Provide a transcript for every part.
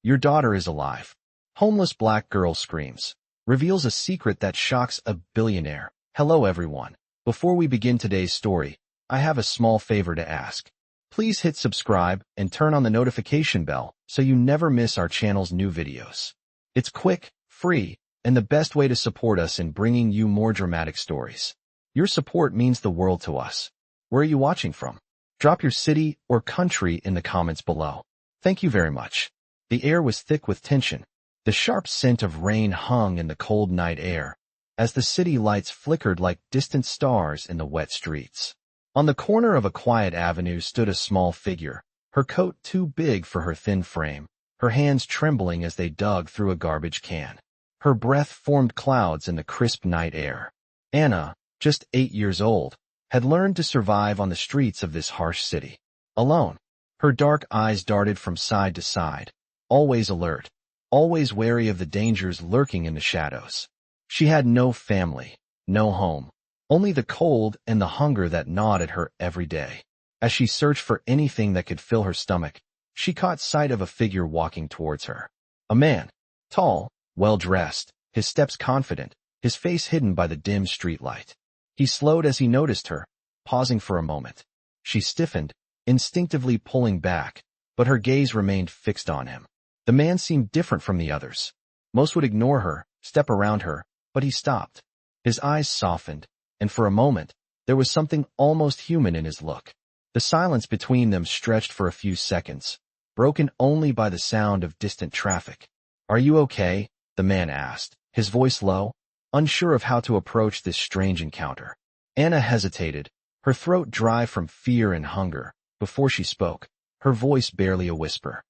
Your daughter is alive. Homeless black girl screams. Reveals a secret that shocks a billionaire. Hello everyone. Before we begin today's story, I have a small favor to ask. Please hit subscribe and turn on the notification bell so you never miss our channel's new videos. It's quick, free, and the best way to support us in bringing you more dramatic stories. Your support means the world to us. Where are you watching from? Drop your city or country in the comments below. Thank you very much. The air was thick with tension. The sharp scent of rain hung in the cold night air, as the city lights flickered like distant stars in the wet streets. On the corner of a quiet avenue stood a small figure, her coat too big for her thin frame, her hands trembling as they dug through a garbage can. Her breath formed clouds in the crisp night air. Anna, just 8 years old, had learned to survive on the streets of this harsh city. Alone, her dark eyes darted from side to side, always alert, always wary of the dangers lurking in the shadows. She had no family, no home, only the cold and the hunger that gnawed at her every day. As she searched for anything that could fill her stomach, she caught sight of a figure walking towards her. A man, tall, well-dressed, his steps confident, his face hidden by the dim streetlight. He slowed as he noticed her, pausing for a moment. She stiffened, instinctively pulling back, but her gaze remained fixed on him. The man seemed different from the others. Most would ignore her, step around her, but he stopped. His eyes softened, and for a moment, there was something almost human in his look. The silence between them stretched for a few seconds, broken only by the sound of distant traffic. "Are you okay?" the man asked, his voice low, unsure of how to approach this strange encounter. Anna hesitated, her throat dry from fear and hunger. Before she spoke, her voice barely a whisper.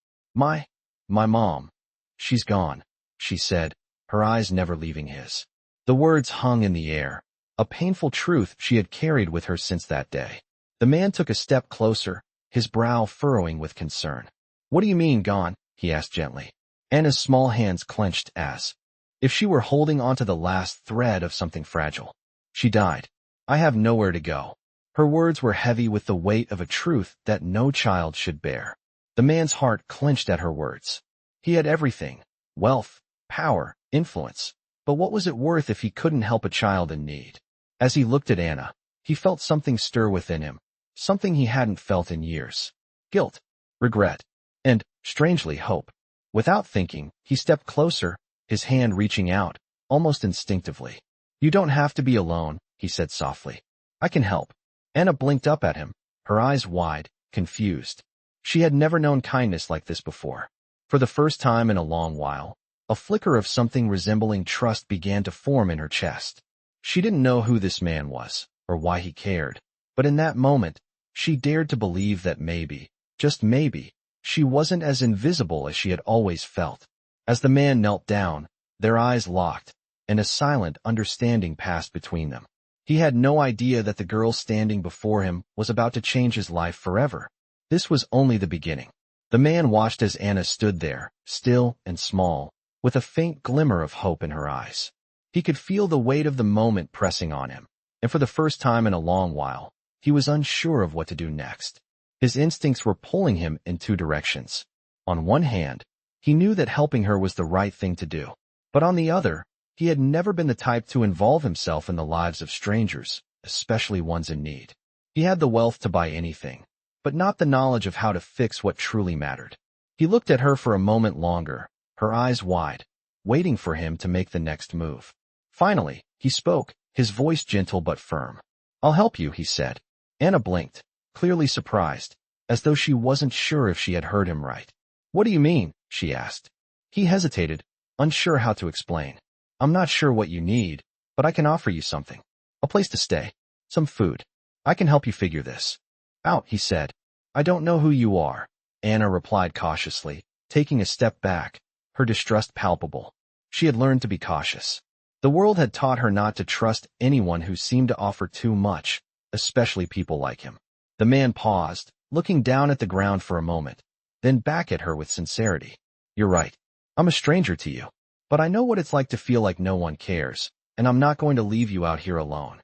My mom. She's gone," she said, her eyes never leaving his. The words hung in the air, a painful truth she had carried with her since that day. The man took a step closer, his brow furrowing with concern. "What do you mean, gone?" he asked gently. Anna's small hands clenched as if she were holding onto the last thread of something fragile. "She died. I have nowhere to go." Her words were heavy with the weight of a truth that no child should bear. The man's heart clenched at her words. He had everything: wealth, power, influence. But what was it worth if he couldn't help a child in need? As he looked at Anna, he felt something stir within him, something he hadn't felt in years. Guilt, regret, and, strangely, hope. Without thinking, he stepped closer, his hand reaching out, almost instinctively. "You don't have to be alone," he said softly. "I can help." Anna blinked up at him, her eyes wide, confused. She had never known kindness like this before. For the first time in a long while, a flicker of something resembling trust began to form in her chest. She didn't know who this man was, or why he cared, but in that moment, she dared to believe that maybe, just maybe, she wasn't as invisible as she had always felt. As the man knelt down, their eyes locked, and a silent understanding passed between them. He had no idea that the girl standing before him was about to change his life forever. This was only the beginning. The man watched as Anna stood there, still and small, with a faint glimmer of hope in her eyes. He could feel the weight of the moment pressing on him, and for the first time in a long while, he was unsure of what to do next. His instincts were pulling him in two directions. On one hand, he knew that helping her was the right thing to do. But on the other, he had never been the type to involve himself in the lives of strangers, especially ones in need. He had the wealth to buy anything, but not the knowledge of how to fix what truly mattered. He looked at her for a moment longer, her eyes wide, waiting for him to make the next move. Finally, he spoke, his voice gentle but firm. "I'll help you," he said. Anna blinked, clearly surprised, as though she wasn't sure if she had heard him right. "What do you mean?" she asked. He hesitated, unsure how to explain. "I'm not sure what you need, but I can offer you something. A place to stay. Some food. I can help you figure this out," he said. "I don't know who you are," Anna replied cautiously, taking a step back, her distrust palpable. She had learned to be cautious. The world had taught her not to trust anyone who seemed to offer too much, especially people like him. The man paused, looking down at the ground for a moment, then back at her with sincerity. "You're right. I'm a stranger to you, but I know what it's like to feel like no one cares, and I'm not going to leave you out here alone."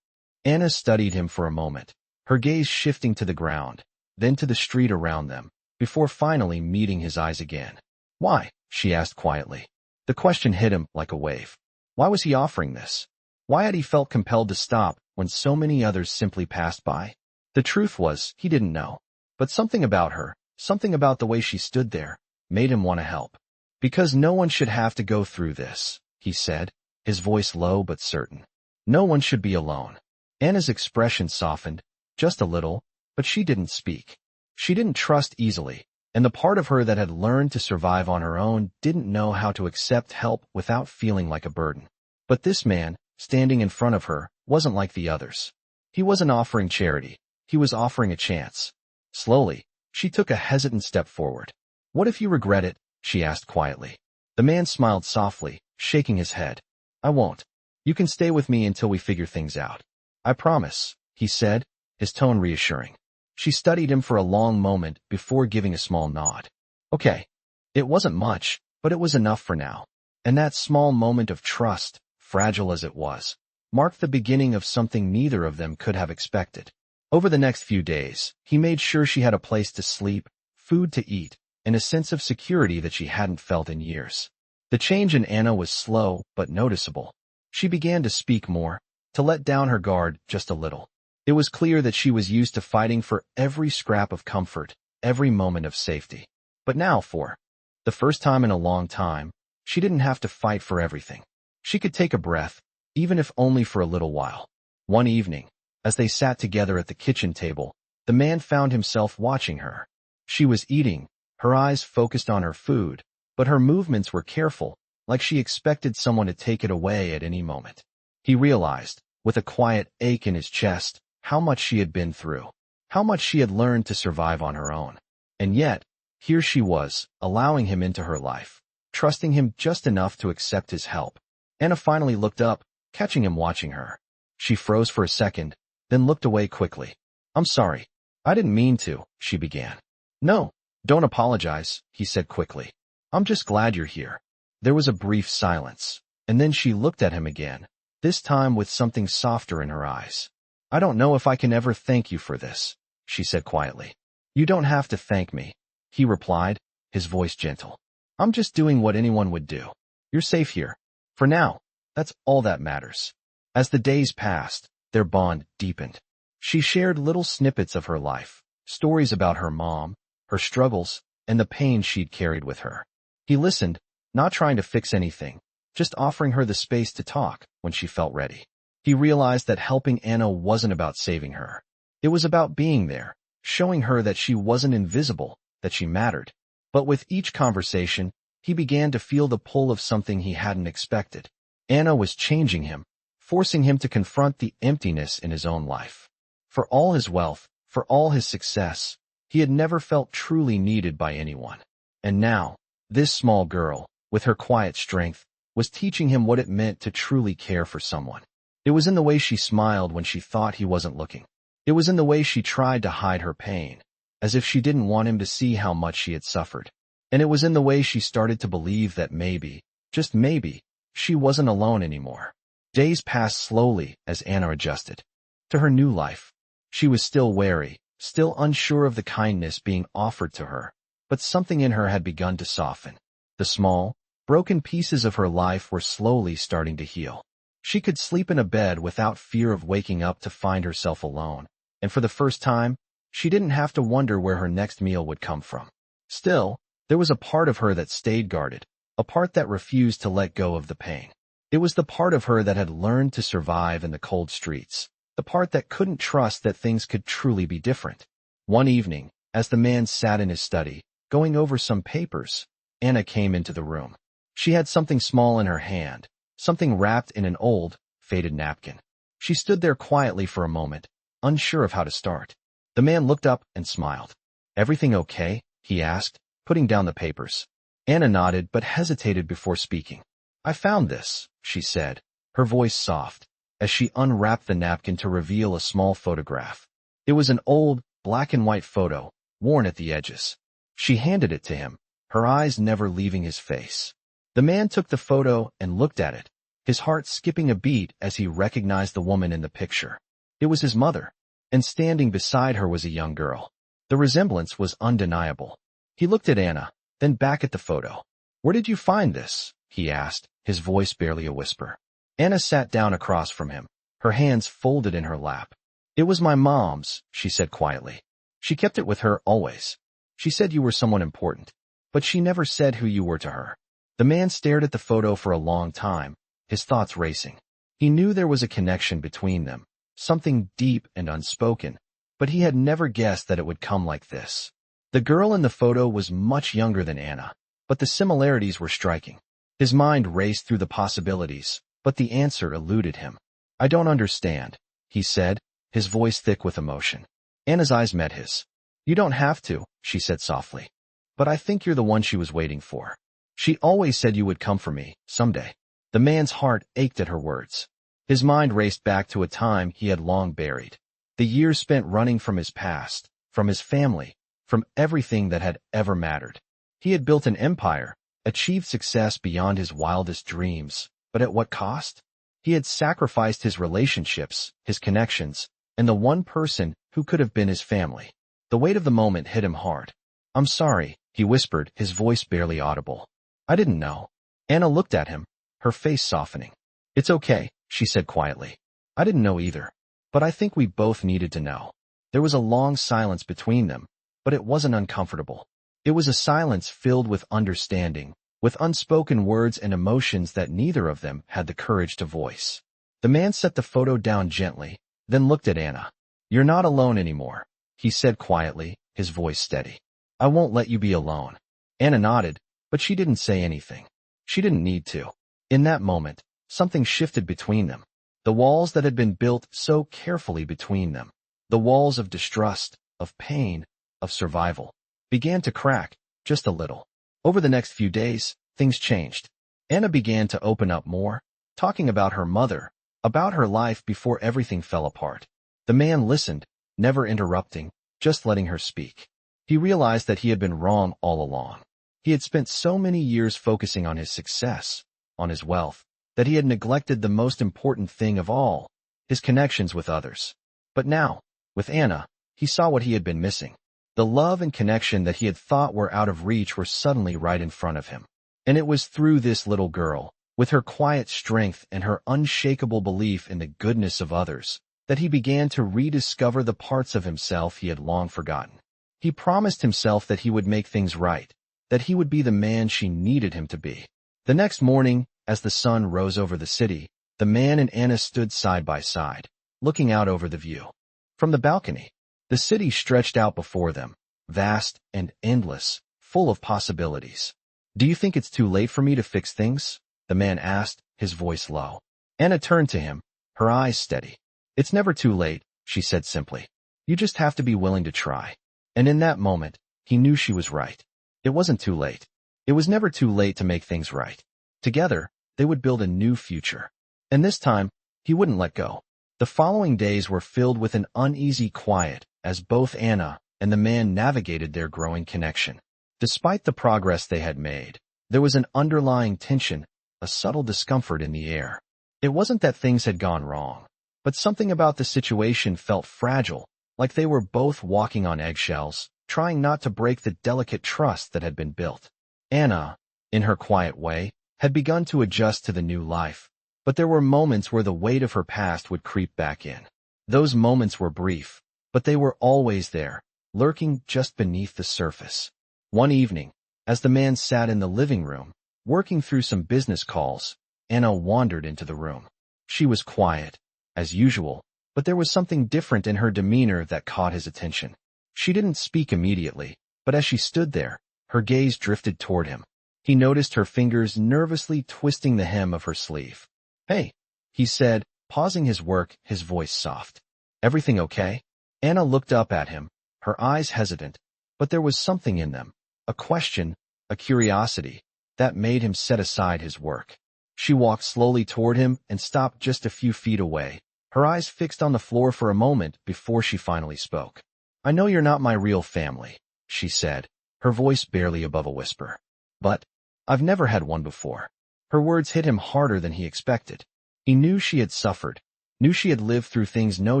Anna studied him for a moment, her gaze shifting to the ground, then to the street around them, before finally meeting his eyes again. "Why?" she asked quietly. The question hit him like a wave. Why was he offering this? Why had he felt compelled to stop when so many others simply passed by? The truth was, he didn't know. But something about her, something about the way she stood there, made him want to help. Because no one should have to go through this, he said, his voice low but certain. No one should be alone. Anna's expression softened, just a little, but she didn't speak. She didn't trust easily, and the part of her that had learned to survive on her own didn't know how to accept help without feeling like a burden. But this man, standing in front of her, wasn't like the others. He wasn't offering charity. He was offering a chance. Slowly, she took a hesitant step forward. What if you regret it? She asked quietly. The man smiled softly, shaking his head. I won't. You can stay with me until we figure things out. I promise, he said, his tone reassuring. She studied him for a long moment before giving a small nod. Okay. It wasn't much, but it was enough for now. And that small moment of trust, fragile as it was, marked the beginning of something neither of them could have expected. Over the next few days, he made sure she had a place to sleep, food to eat, and a sense of security that she hadn't felt in years. The change in Anna was slow but noticeable. She began to speak more, to let down her guard just a little. It was clear that she was used to fighting for every scrap of comfort, every moment of safety. But now for the first time in a long time, she didn't have to fight for everything. She could take a breath, even if only for a little while. One evening, as they sat together at the kitchen table, the man found himself watching her. She was eating, her eyes focused on her food, but her movements were careful, like she expected someone to take it away at any moment. He realized, with a quiet ache in his chest, how much she had been through, how much she had learned to survive on her own. And yet, here she was, allowing him into her life, trusting him just enough to accept his help. Anna finally looked up, catching him watching her. She froze for a second, then looked away quickly. I'm sorry. I didn't mean to, she began. No, don't apologize, he said quickly. I'm just glad you're here. There was a brief silence, and then she looked at him again, this time with something softer in her eyes. I don't know if I can ever thank you for this, she said quietly. You don't have to thank me, he replied, his voice gentle. I'm just doing what anyone would do. You're safe here. For now, that's all that matters. As the days passed, their bond deepened. She shared little snippets of her life, stories about her mom, her struggles, and the pain she'd carried with her. He listened, not trying to fix anything, just offering her the space to talk when she felt ready. He realized that helping Anna wasn't about saving her. It was about being there, showing her that she wasn't invisible, that she mattered. But with each conversation, he began to feel the pull of something he hadn't expected. Anna was changing him, forcing him to confront the emptiness in his own life. For all his wealth, for all his success, he had never felt truly needed by anyone. And now, this small girl, with her quiet strength, was teaching him what it meant to truly care for someone. It was in the way she smiled when she thought he wasn't looking. It was in the way she tried to hide her pain, as if she didn't want him to see how much she had suffered. And it was in the way she started to believe that maybe, just maybe, she wasn't alone anymore. Days passed slowly as Anna adjusted to her new life. She was still wary, still unsure of the kindness being offered to her, but something in her had begun to soften. The small, broken pieces of her life were slowly starting to heal. She could sleep in a bed without fear of waking up to find herself alone, and for the first time, she didn't have to wonder where her next meal would come from. Still, there was a part of her that stayed guarded, a part that refused to let go of the pain. It was the part of her that had learned to survive in the cold streets, the part that couldn't trust that things could truly be different. One evening, as the man sat in his study, going over some papers, Anna came into the room. She had something small in her hand, something wrapped in an old, faded napkin. She stood there quietly for a moment, unsure of how to start. The man looked up and smiled. Everything okay? He asked, putting down the papers. Anna nodded but hesitated before speaking. I found this, she said, her voice soft, as she unwrapped the napkin to reveal a small photograph. It was an old, black-and-white photo, worn at the edges. She handed it to him, her eyes never leaving his face. The man took the photo and looked at it, his heart skipping a beat as he recognized the woman in the picture. It was his mother, and standing beside her was a young girl. The resemblance was undeniable. He looked at Anna, then back at the photo. "Where did you find this?" he asked, his voice barely a whisper. Anna sat down across from him, her hands folded in her lap. "It was my mom's," she said quietly. "She kept it with her always. She said you were someone important, but she never said who you were to her." The man stared at the photo for a long time, his thoughts racing. He knew there was a connection between them, something deep and unspoken, but he had never guessed that it would come like this. The girl in the photo was much younger than Anna, but the similarities were striking. His mind raced through the possibilities, but the answer eluded him. "I don't understand," he said, his voice thick with emotion. Anna's eyes met his. "You don't have to," she said softly. "But I think you're the one she was waiting for. She always said you would come for me, someday." The man's heart ached at her words. His mind raced back to a time he had long buried. The years spent running from his past, from his family, from everything that had ever mattered. He had built an empire, achieved success beyond his wildest dreams, but at what cost? He had sacrificed his relationships, his connections, and the one person who could have been his family. The weight of the moment hit him hard. "I'm sorry," he whispered, his voice barely audible. "I didn't know." Anna looked at him, her face softening. "It's okay," she said quietly. "I didn't know either. But I think we both needed to know." There was a long silence between them, but it wasn't uncomfortable. It was a silence filled with understanding, with unspoken words and emotions that neither of them had the courage to voice. The man set the photo down gently, then looked at Anna. "You're not alone anymore," he said quietly, his voice steady. "I won't let you be alone." Anna nodded, but she didn't say anything. She didn't need to. In that moment, something shifted between them. The walls that had been built so carefully between them, the walls of distrust, of pain, of survival, began to crack, just a little. Over the next few days, things changed. Anna began to open up more, talking about her mother, about her life before everything fell apart. The man listened, never interrupting, just letting her speak. He realized that he had been wrong all along. He had spent so many years focusing on his success, on his wealth, that he had neglected the most important thing of all, his connections with others. But now, with Anna, he saw what he had been missing. The love and connection that he had thought were out of reach were suddenly right in front of him. And it was through this little girl, with her quiet strength and her unshakable belief in the goodness of others, that he began to rediscover the parts of himself he had long forgotten. He promised himself that he would make things right, that he would be the man she needed him to be. The next morning, as the sun rose over the city, the man and Anna stood side by side, looking out over the view. From the balcony, the city stretched out before them, vast and endless, full of possibilities. "Do you think it's too late for me to fix things?" the man asked, his voice low. Anna turned to him, her eyes steady. "It's never too late," she said simply. "You just have to be willing to try." And in that moment, he knew she was right. It wasn't too late. It was never too late to make things right. Together, they would build a new future. And this time, he wouldn't let go. The following days were filled with an uneasy quiet as both Anna and the man navigated their growing connection. Despite the progress they had made, there was an underlying tension, a subtle discomfort in the air. It wasn't that things had gone wrong, but something about the situation felt fragile, like they were both walking on eggshells, trying not to break the delicate trust that had been built. Anna, in her quiet way, had begun to adjust to the new life, but there were moments where the weight of her past would creep back in. Those moments were brief, but they were always there, lurking just beneath the surface. One evening, as the man sat in the living room, working through some business calls, Anna wandered into the room. She was quiet, as usual, but there was something different in her demeanor that caught his attention. She didn't speak immediately, but as she stood there, her gaze drifted toward him. He noticed her fingers nervously twisting the hem of her sleeve. "Hey," he said, pausing his work, his voice soft. "Everything okay?" Anna looked up at him, her eyes hesitant, but there was something in them, a question, a curiosity, that made him set aside his work. She walked slowly toward him and stopped just a few feet away, her eyes fixed on the floor for a moment before she finally spoke. "I know you're not my real family," she said, her voice barely above a whisper. "But I've never had one before." Her words hit him harder than he expected. He knew she had suffered, knew she had lived through things no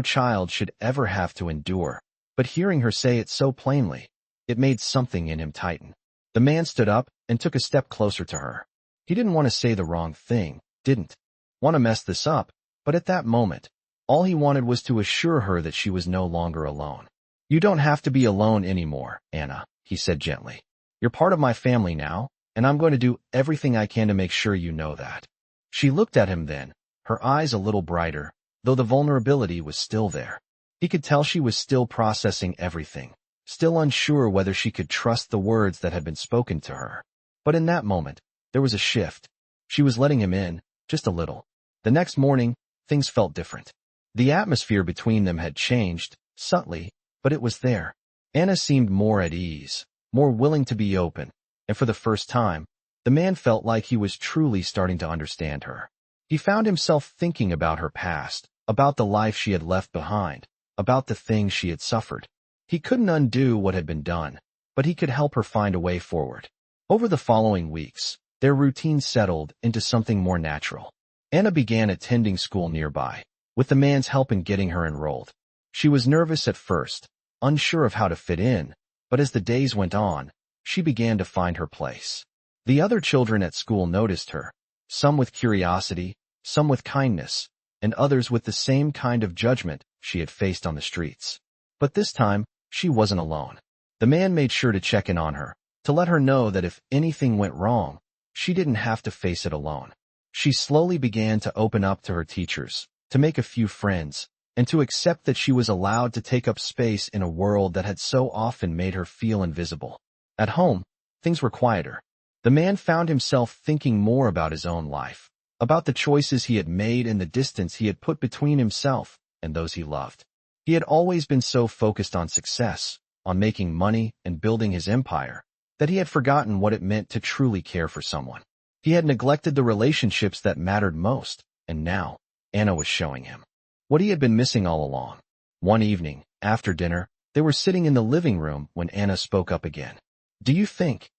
child should ever have to endure, but hearing her say it so plainly, it made something in him tighten. The man stood up and took a step closer to her. He didn't want to say the wrong thing, didn't want to mess this up, but at that moment, all he wanted was to assure her that she was no longer alone. "You don't have to be alone anymore, Anna," he said gently. "You're part of my family now, and I'm going to do everything I can to make sure you know that." She looked at him then, her eyes a little brighter, though the vulnerability was still there. He could tell she was still processing everything, still unsure whether she could trust the words that had been spoken to her. But in that moment, there was a shift. She was letting him in, just a little. The next morning, things felt different. The atmosphere between them had changed, subtly, but it was there. Anna seemed more at ease, more willing to be open, and for the first time, the man felt like he was truly starting to understand her. He found himself thinking about her past, about the life she had left behind, about the things she had suffered. He couldn't undo what had been done, but he could help her find a way forward. Over the following weeks, their routine settled into something more natural. Anna began attending school nearby, with the man's help in getting her enrolled. She was nervous at first, unsure of how to fit in, but as the days went on, she began to find her place. The other children at school noticed her, some with curiosity, some with kindness, and others with the same kind of judgment she had faced on the streets. But this time, she wasn't alone. The man made sure to check in on her, to let her know that if anything went wrong, she didn't have to face it alone. She slowly began to open up to her teachers, to make a few friends, and to accept that she was allowed to take up space in a world that had so often made her feel invisible. At home, things were quieter. The man found himself thinking more about his own life, about the choices he had made and the distance he had put between himself and those he loved. He had always been so focused on success, on making money and building his empire, that he had forgotten what it meant to truly care for someone. He had neglected the relationships that mattered most, and now, Anna was showing him what he had been missing all along. One evening, after dinner, they were sitting in the living room when Anna spoke up again. Do you think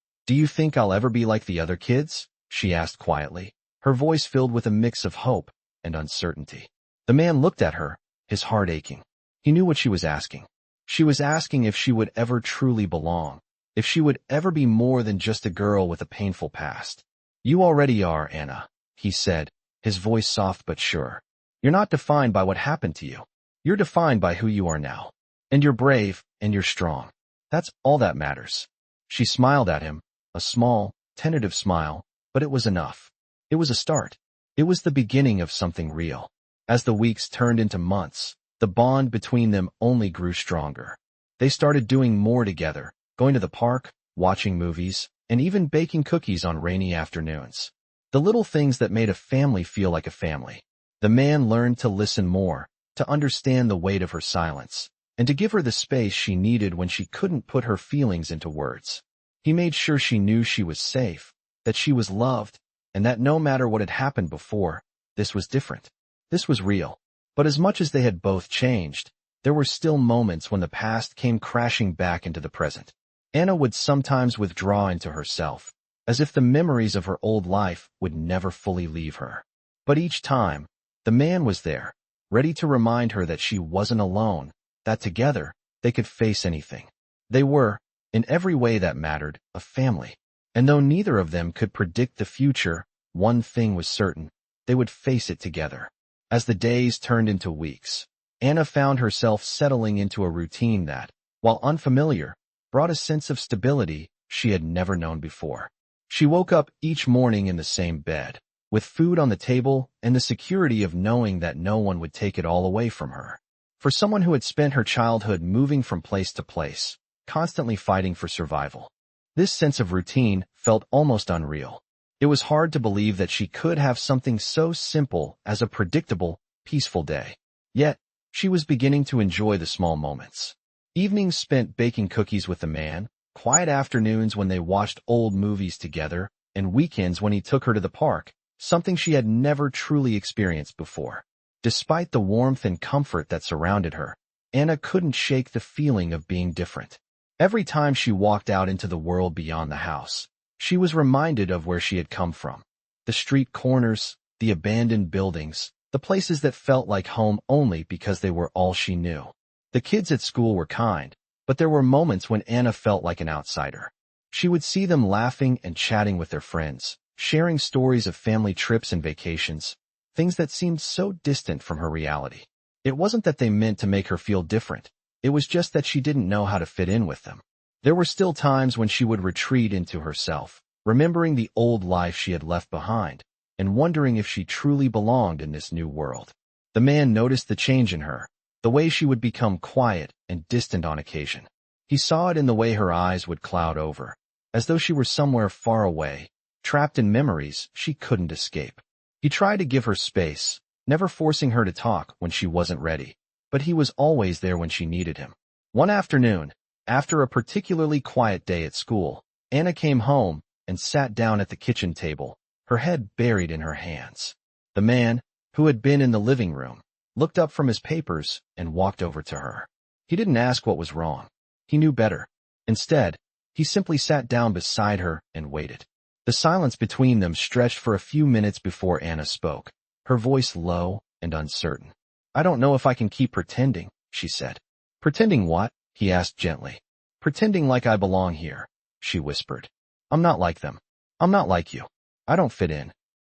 I'll ever be like the other kids?" she asked quietly, her voice filled with a mix of hope and uncertainty. The man looked at her, his heart aching. He knew what she was asking. She was asking if she would ever truly belong, if she would ever be more than just a girl with a painful past. "You already are, Anna," he said, his voice soft but sure. "You're not defined by what happened to you. You're defined by who you are now. And you're brave, and you're strong. That's all that matters." She smiled at him, a small, tentative smile, but it was enough. It was a start. It was the beginning of something real. As the weeks turned into months, the bond between them only grew stronger. They started doing more together, going to the park, watching movies, and even baking cookies on rainy afternoons. The little things that made a family feel like a family. The man learned to listen more, to understand the weight of her silence, and to give her the space she needed when she couldn't put her feelings into words. He made sure she knew she was safe, that she was loved, and that no matter what had happened before, this was different. This was real. But as much as they had both changed, there were still moments when the past came crashing back into the present. Anna would sometimes withdraw into herself, as if the memories of her old life would never fully leave her. But each time, the man was there, ready to remind her that she wasn't alone, that together, they could face anything. They were, in every way that mattered, a family. And though neither of them could predict the future, one thing was certain: they would face it together. As the days turned into weeks, Anna found herself settling into a routine that, while unfamiliar, brought a sense of stability she had never known before. She woke up each morning in the same bed, with food on the table and the security of knowing that no one would take it all away from her. For someone who had spent her childhood moving from place to place, constantly fighting for survival, this sense of routine felt almost unreal. It was hard to believe that she could have something so simple as a predictable, peaceful day. Yet, she was beginning to enjoy the small moments. Evenings spent baking cookies with the man, quiet afternoons when they watched old movies together, and weekends when he took her to the park, something she had never truly experienced before. Despite the warmth and comfort that surrounded her, Anna couldn't shake the feeling of being different. Every time she walked out into the world beyond the house, she was reminded of where she had come from. The street corners, the abandoned buildings, the places that felt like home only because they were all she knew. The kids at school were kind, but there were moments when Anna felt like an outsider. She would see them laughing and chatting with their friends, sharing stories of family trips and vacations, things that seemed so distant from her reality. It wasn't that they meant to make her feel different. It was just that she didn't know how to fit in with them. There were still times when she would retreat into herself, remembering the old life she had left behind, and wondering if she truly belonged in this new world. The man noticed the change in her, the way she would become quiet and distant on occasion. He saw it in the way her eyes would cloud over, as though she were somewhere far away, trapped in memories she couldn't escape. He tried to give her space, never forcing her to talk when she wasn't ready, but he was always there when she needed him. One afternoon, after a particularly quiet day at school, Anna came home and sat down at the kitchen table, her head buried in her hands. The man, who had been in the living room, looked up from his papers and walked over to her. He didn't ask what was wrong. He knew better. Instead, he simply sat down beside her and waited. The silence between them stretched for a few minutes before Anna spoke, her voice low and uncertain. "I don't know if I can keep pretending," she said. "Pretending what?" he asked gently. "Pretending like I belong here," she whispered. "I'm not like them. I'm not like you. I don't fit in."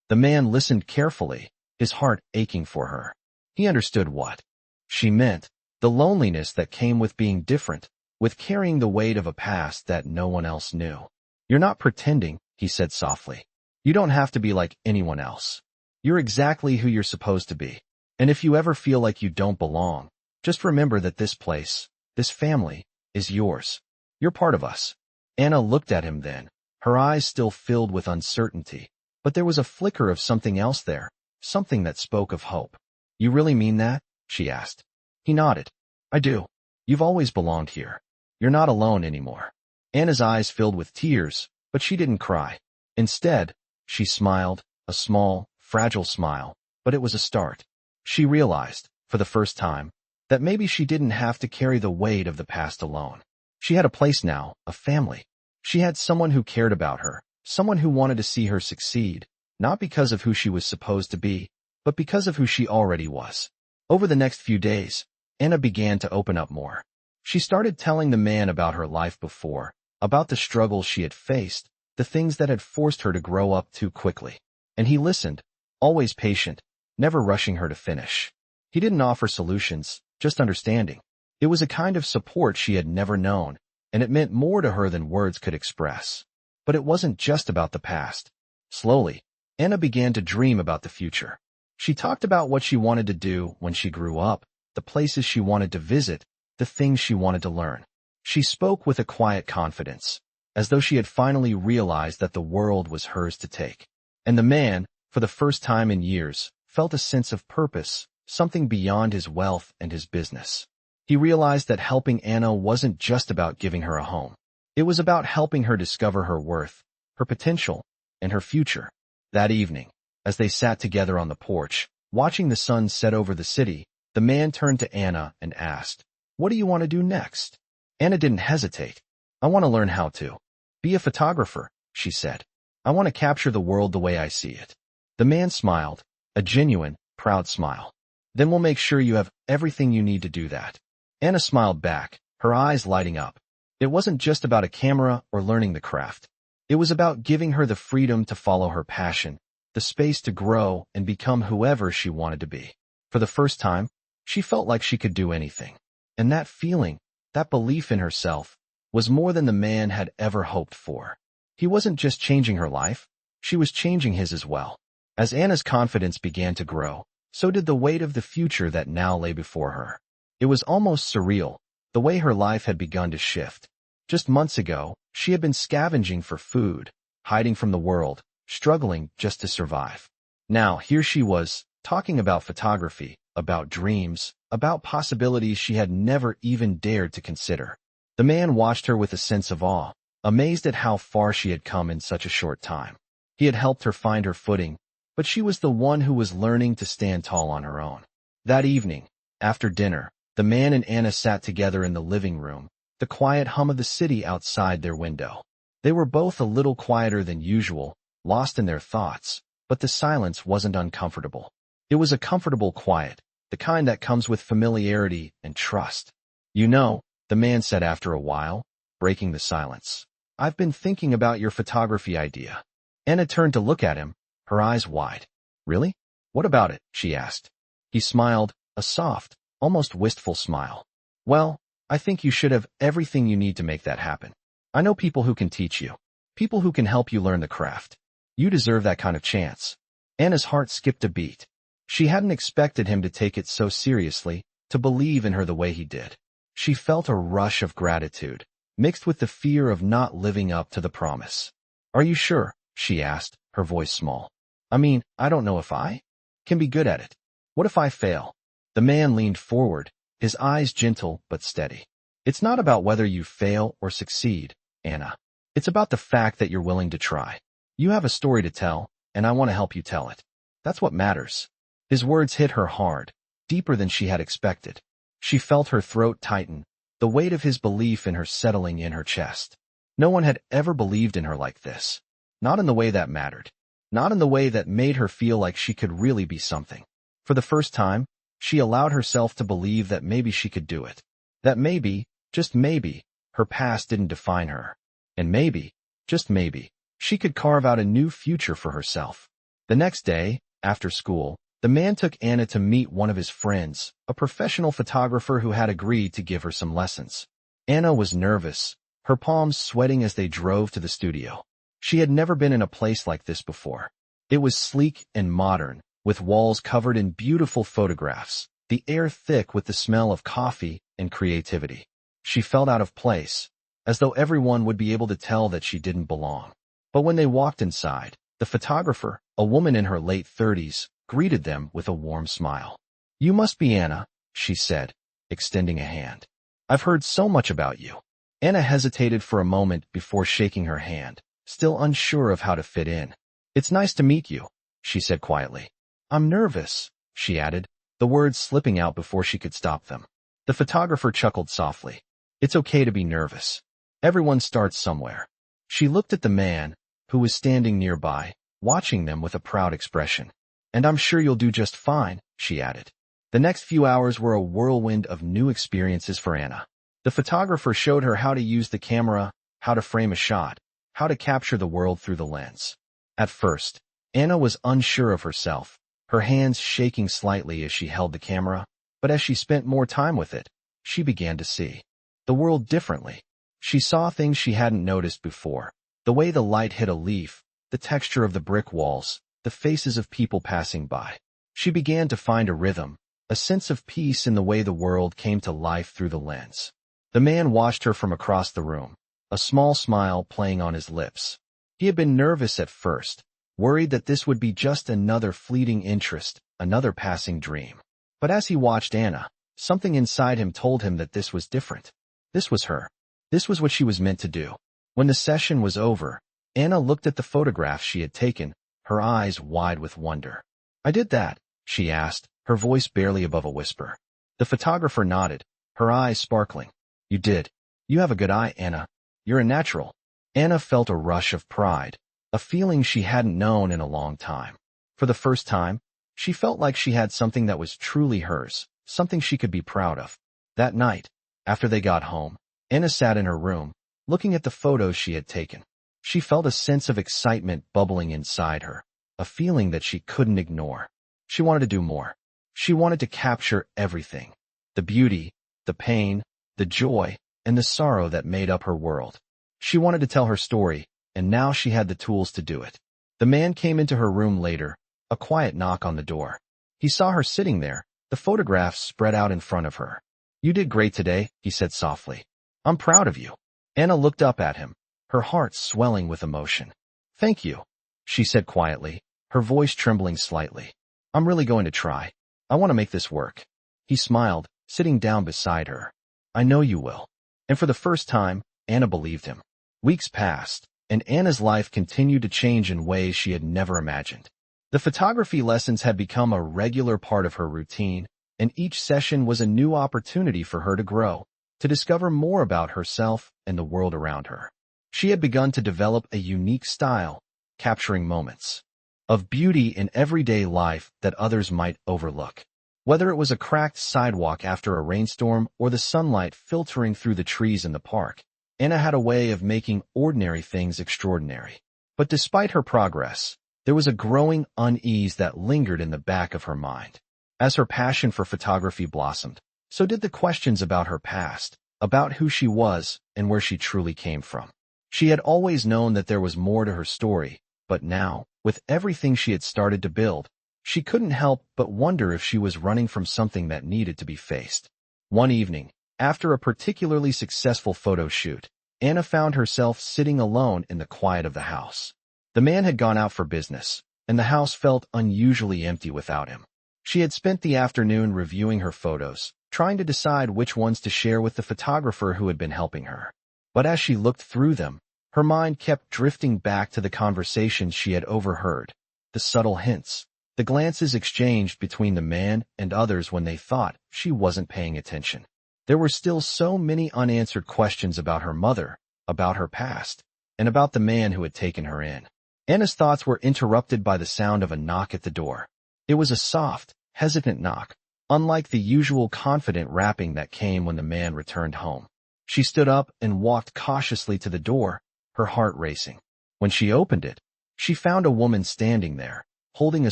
The man listened carefully, his heart aching for her. He understood what she meant, the loneliness that came with being different, with carrying the weight of a past that no one else knew. "You're not pretending," he said softly. "You don't have to be like anyone else. You're exactly who you're supposed to be. And if you ever feel like you don't belong, just remember that this place, this family, is yours. You're part of us." Anna looked at him then, her eyes still filled with uncertainty, but there was a flicker of something else there, something that spoke of hope. "You really mean that?" she asked. He nodded. "I do. You've always belonged here. You're not alone anymore." Anna's eyes filled with tears, but she didn't cry. Instead, she smiled, a small, fragile smile, but it was a start. She realized, for the first time, that maybe she didn't have to carry the weight of the past alone. She had a place now, a family. She had someone who cared about her, someone who wanted to see her succeed, not because of who she was supposed to be, but because of who she already was. Over the next few days, Anna began to open up more. She started telling the man about her life before, about the struggles she had faced, the things that had forced her to grow up too quickly. And he listened, always patient, never rushing her to finish. He didn't offer solutions, just understanding. It was a kind of support she had never known, and it meant more to her than words could express. But it wasn't just about the past. Slowly, Anna began to dream about the future. She talked about what she wanted to do when she grew up, the places she wanted to visit, the things she wanted to learn. She spoke with a quiet confidence, as though she had finally realized that the world was hers to take. And the man, for the first time in years, felt a sense of purpose, something beyond his wealth and his business. He realized that helping Anna wasn't just about giving her a home. It was about helping her discover her worth, her potential, and her future. That evening, as they sat together on the porch, watching the sun set over the city, the man turned to Anna and asked, "What do you want to do next?" Anna didn't hesitate. "I want to learn how to be a photographer," she said. "I want to capture the world the way I see it." The man smiled, a genuine, proud smile. "Then we'll make sure you have everything you need to do that." Anna smiled back, her eyes lighting up. It wasn't just about a camera or learning the craft. It was about giving her the freedom to follow her passion, the space to grow and become whoever she wanted to be. For the first time, she felt like she could do anything. And that feeling, that belief in herself, was more than the man had ever hoped for. He wasn't just changing her life, she was changing his as well. As Anna's confidence began to grow, so did the weight of the future that now lay before her. It was almost surreal, the way her life had begun to shift. Just months ago, she had been scavenging for food, hiding from the world, struggling just to survive. Now, here she was, talking about photography, about dreams, about possibilities she had never even dared to consider. The man watched her with a sense of awe, amazed at how far she had come in such a short time. He had helped her find her footing, but she was the one who was learning to stand tall on her own. That evening, after dinner, the man and Anna sat together in the living room, the quiet hum of the city outside their window. They were both a little quieter than usual, lost in their thoughts, but the silence wasn't uncomfortable. It was a comfortable quiet, the kind that comes with familiarity and trust. "You know," the man said after a while, breaking the silence, I've been thinking about your photography idea. Anna turned to look at him, her eyes wide. Really? What about it? She asked. He smiled, a soft, almost wistful smile. Well, I think you should have everything you need to make that happen. I know people who can teach you. People who can help you learn the craft. You deserve that kind of chance. Anna's heart skipped a beat. She hadn't expected him to take it so seriously, to believe in her the way he did. She felt a rush of gratitude, mixed with the fear of not living up to the promise. Are you sure? She asked, her voice small. I mean, I don't know if I can be good at it. What if I fail? The man leaned forward, his eyes gentle but steady. It's not about whether you fail or succeed, Anna. It's about the fact that you're willing to try. You have a story to tell, and I want to help you tell it. That's what matters. His words hit her hard, deeper than she had expected. She felt her throat tighten, the weight of his belief in her settling in her chest. No one had ever believed in her like this. Not in the way that mattered. Not in the way that made her feel like she could really be something. For the first time, she allowed herself to believe that maybe she could do it. That maybe, just maybe, her past didn't define her. And maybe, just maybe, she could carve out a new future for herself. The next day, after school, the man took Anna to meet one of his friends, a professional photographer who had agreed to give her some lessons. Anna was nervous, her palms sweating as they drove to the studio. She had never been in a place like this before. It was sleek and modern, with walls covered in beautiful photographs, the air thick with the smell of coffee and creativity. She felt out of place, as though everyone would be able to tell that she didn't belong. But when they walked inside, the photographer, a woman in her late 30s, greeted them with a warm smile. You must be Anna, she said, extending a hand. I've heard so much about you. Anna hesitated for a moment before shaking her hand, still unsure of how to fit in. It's nice to meet you, she said quietly. I'm nervous, she added, the words slipping out before she could stop them. The photographer chuckled softly. It's okay to be nervous. Everyone starts somewhere. She looked at the man, who was standing nearby, watching them with a proud expression. And I'm sure you'll do just fine, she added. The next few hours were a whirlwind of new experiences for Anna. The photographer showed her how to use the camera, how to frame a shot, how to capture the world through the lens. At first, Anna was unsure of herself, her hands shaking slightly as she held the camera, but as she spent more time with it, she began to see the world differently. She saw things she hadn't noticed before, the way the light hit a leaf, the texture of the brick walls, the faces of people passing by. She began to find a rhythm, a sense of peace in the way the world came to life through the lens. The man watched her from across the room, a small smile playing on his lips. He had been nervous at first, worried that this would be just another fleeting interest, another passing dream. But as he watched Anna, something inside him told him that this was different. This was her. This was what she was meant to do. When the session was over, Anna looked at the photographs she had taken, her eyes wide with wonder. I did that, she asked, her voice barely above a whisper. The photographer nodded, her eyes sparkling. You did. You have a good eye, Anna. You're a natural. Anna felt a rush of pride, a feeling she hadn't known in a long time. For the first time, she felt like she had something that was truly hers, something she could be proud of. That night, after they got home, Anna sat in her room, looking at the photos she had taken. She felt a sense of excitement bubbling inside her, a feeling that she couldn't ignore. She wanted to do more. She wanted to capture everything. The beauty, the pain, the joy, and the sorrow that made up her world. She wanted to tell her story, and now she had the tools to do it. The man came into her room later, a quiet knock on the door. He saw her sitting there, the photographs spread out in front of her. You did great today, he said softly. I'm proud of you. Anna looked up at him, her heart swelling with emotion. Thank you, she said quietly, her voice trembling slightly. I'm really going to try. I want to make this work. He smiled, sitting down beside her. I know you will. And for the first time, Anna believed him. Weeks passed, and Anna's life continued to change in ways she had never imagined. The photography lessons had become a regular part of her routine, and each session was a new opportunity for her to grow, to discover more about herself and the world around her. She had begun to develop a unique style, capturing moments of beauty in everyday life that others might overlook. Whether it was a cracked sidewalk after a rainstorm or the sunlight filtering through the trees in the park, Anna had a way of making ordinary things extraordinary. But despite her progress, there was a growing unease that lingered in the back of her mind. As her passion for photography blossomed, so did the questions about her past, about who she was and where she truly came from. She had always known that there was more to her story, but now, with everything she had started to build, she couldn't help but wonder if she was running from something that needed to be faced. One evening, after a particularly successful photo shoot, Anna found herself sitting alone in the quiet of the house. The man had gone out for business, and the house felt unusually empty without him. She had spent the afternoon reviewing her photos, trying to decide which ones to share with the photographer who had been helping her. But as she looked through them, her mind kept drifting back to the conversations she had overheard, the subtle hints, the glances exchanged between the man and others when they thought she wasn't paying attention. There were still so many unanswered questions about her mother, about her past, and about the man who had taken her in. Anna's thoughts were interrupted by the sound of a knock at the door. It was a soft, hesitant knock, unlike the usual confident rapping that came when the man returned home. She stood up and walked cautiously to the door, her heart racing. When she opened it, she found a woman standing there, holding a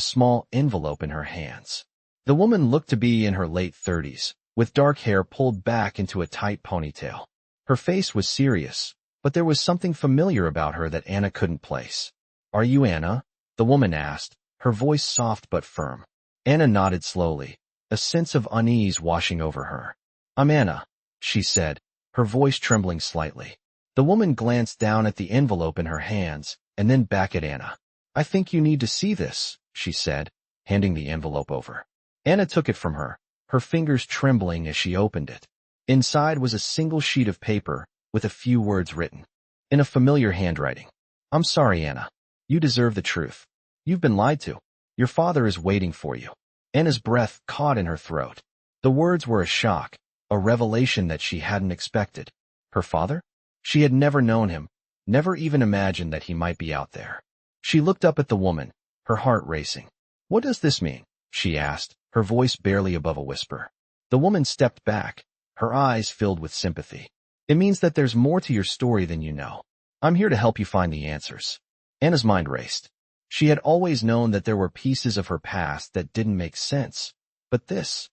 small envelope in her hands. The woman looked to be in her late 30s, with dark hair pulled back into a tight ponytail. Her face was serious, but there was something familiar about her that Anna couldn't place. "Are you Anna?" the woman asked, her voice soft but firm. Anna nodded slowly, a sense of unease washing over her. "I'm Anna," she said, her voice trembling slightly. The woman glanced down at the envelope in her hands and then back at Anna. "I think you need to see this," she said, handing the envelope over. Anna took it from her, her fingers trembling as she opened it. Inside was a single sheet of paper with a few words written, in a familiar handwriting. "I'm sorry, Anna. You deserve the truth. You've been lied to. Your father is waiting for you." Anna's breath caught in her throat. The words were a shock, a revelation that she hadn't expected. Her father? She had never known him, never even imagined that he might be out there. She looked up at the woman, her heart racing. "What does this mean?" she asked, her voice barely above a whisper. The woman stepped back, her eyes filled with sympathy. "It means that there's more to your story than you know. I'm here to help you find the answers." Anna's mind raced. She had always known that there were pieces of her past that didn't make sense, but this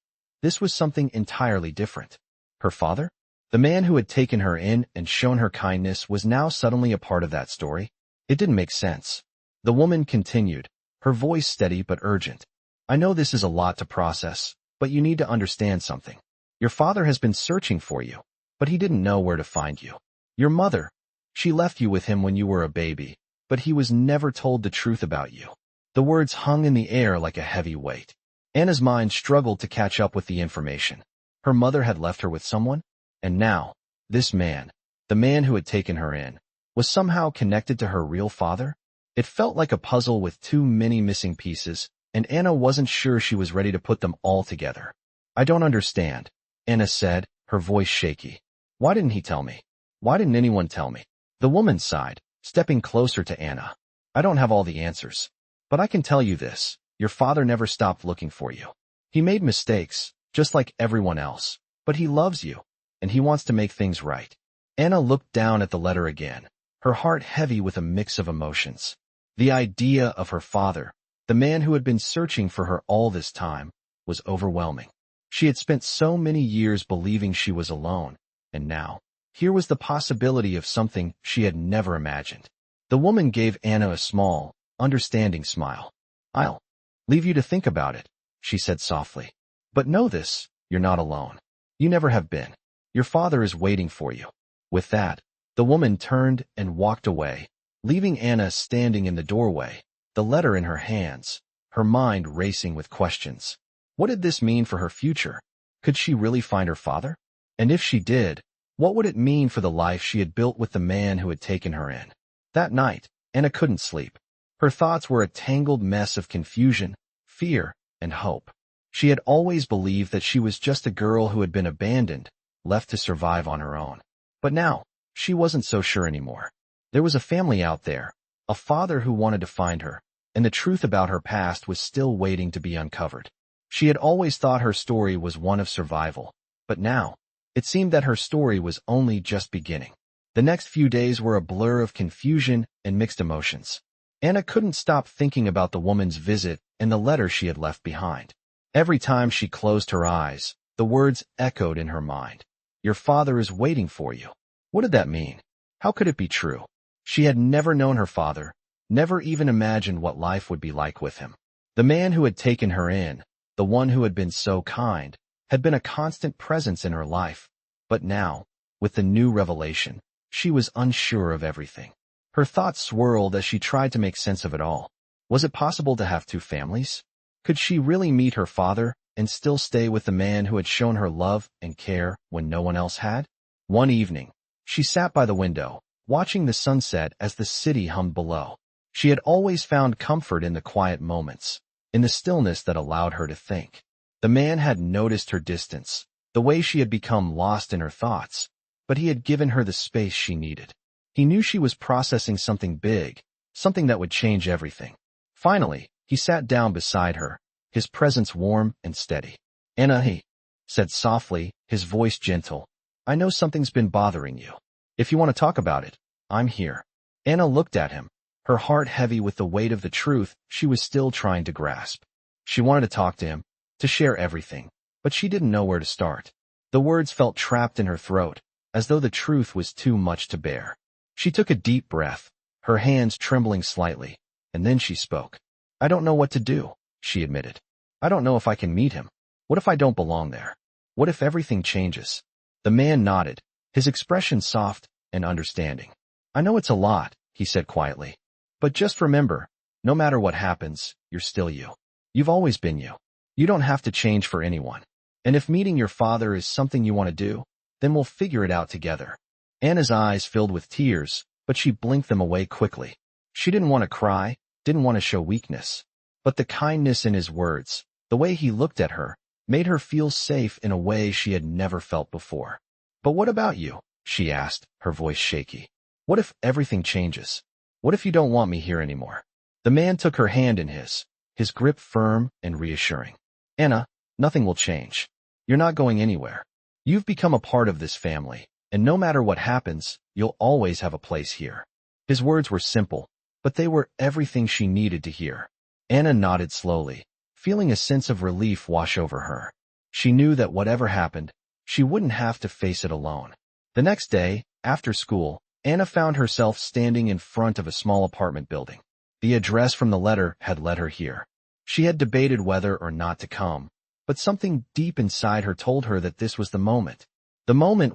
was something entirely different. Her father? The man who had taken her in and shown her kindness was now suddenly a part of that story? It didn't make sense. The woman continued, her voice steady but urgent. "I know this is a lot to process, but you need to understand something. Your father has been searching for you, but he didn't know where to find you. Your mother, she left you with him when you were a baby, but he was never told the truth about you." The words hung in the air like a heavy weight. Anna's mind struggled to catch up with the information. Her mother had left her with someone, and now, this man, the man who had taken her in, was somehow connected to her real father? It felt like a puzzle with too many missing pieces, and Anna wasn't sure she was ready to put them all together. "I don't understand," Anna said, her voice shaky. "Why didn't he tell me? Why didn't anyone tell me?" The woman sighed, stepping closer to Anna. "I don't have all the answers, but I can tell you this. Your father never stopped looking for you. He made mistakes, just like everyone else, but he loves you, and he wants to make things right." Anna looked down at the letter again, her heart heavy with a mix of emotions. The idea of her father, the man who had been searching for her all this time, was overwhelming. She had spent so many years believing she was alone, and now, here was the possibility of something she had never imagined. The woman gave Anna a small, understanding smile. "I'll leave you to think about it," she said softly. "But know this, you're not alone. You never have been. Your father is waiting for you." With that, the woman turned and walked away, leaving Anna standing in the doorway, the letter in her hands, her mind racing with questions. What did this mean for her future? Could she really find her father? And if she did, what would it mean for the life she had built with the man who had taken her in? That night, Anna couldn't sleep. Her thoughts were a tangled mess of confusion, fear, and hope. She had always believed that she was just a girl who had been abandoned, left to survive on her own. But now, she wasn't so sure anymore. There was a family out there, a father who wanted to find her, and the truth about her past was still waiting to be uncovered. She had always thought her story was one of survival, but now, it seemed that her story was only just beginning. The next few days were a blur of confusion and mixed emotions. Anna couldn't stop thinking about the woman's visit and the letter she had left behind. Every time she closed her eyes, the words echoed in her mind. Your father is waiting for you. What did that mean? How could it be true? She had never known her father, never even imagined what life would be like with him. The man who had taken her in, the one who had been so kind, had been a constant presence in her life. But now, with the new revelation, she was unsure of everything. Her thoughts swirled as she tried to make sense of it all. Was it possible to have two families? Could she really meet her father and still stay with the man who had shown her love and care when no one else had? One evening, she sat by the window, watching the sunset as the city hummed below. She had always found comfort in the quiet moments, in the stillness that allowed her to think. The man had noticed her distance, the way she had become lost in her thoughts, but he had given her the space she needed. He knew she was processing something big, something that would change everything. Finally, he sat down beside her, his presence warm and steady. Anna, he said softly, his voice gentle. I know something's been bothering you. If you want to talk about it, I'm here. Anna looked at him, her heart heavy with the weight of the truth she was still trying to grasp. She wanted to talk to him, to share everything, but she didn't know where to start. The words felt trapped in her throat, as though the truth was too much to bear. She took a deep breath, her hands trembling slightly, and then she spoke. I don't know what to do, she admitted. I don't know if I can meet him. What if I don't belong there? What if everything changes? The man nodded, his expression soft and understanding. I know it's a lot, he said quietly. But just remember, no matter what happens, you're still you. You've always been you. You don't have to change for anyone. And if meeting your father is something you want to do, then we'll figure it out together. Anna's eyes filled with tears, but she blinked them away quickly. She didn't want to cry, didn't want to show weakness. But the kindness in his words, the way he looked at her, made her feel safe in a way she had never felt before. But what about you? She asked, her voice shaky. What if everything changes? What if you don't want me here anymore? The man took her hand in his grip firm and reassuring. Anna, nothing will change. You're not going anywhere. You've become a part of this family, and no matter what happens, you'll always have a place here. His words were simple, but they were everything she needed to hear. Anna nodded slowly, feeling a sense of relief wash over her. She knew that whatever happened, she wouldn't have to face it alone. The next day, after school, Anna found herself standing in front of a small apartment building. The address from the letter had led her here. She had debated whether or not to come, but something deep inside her told her that this was the moment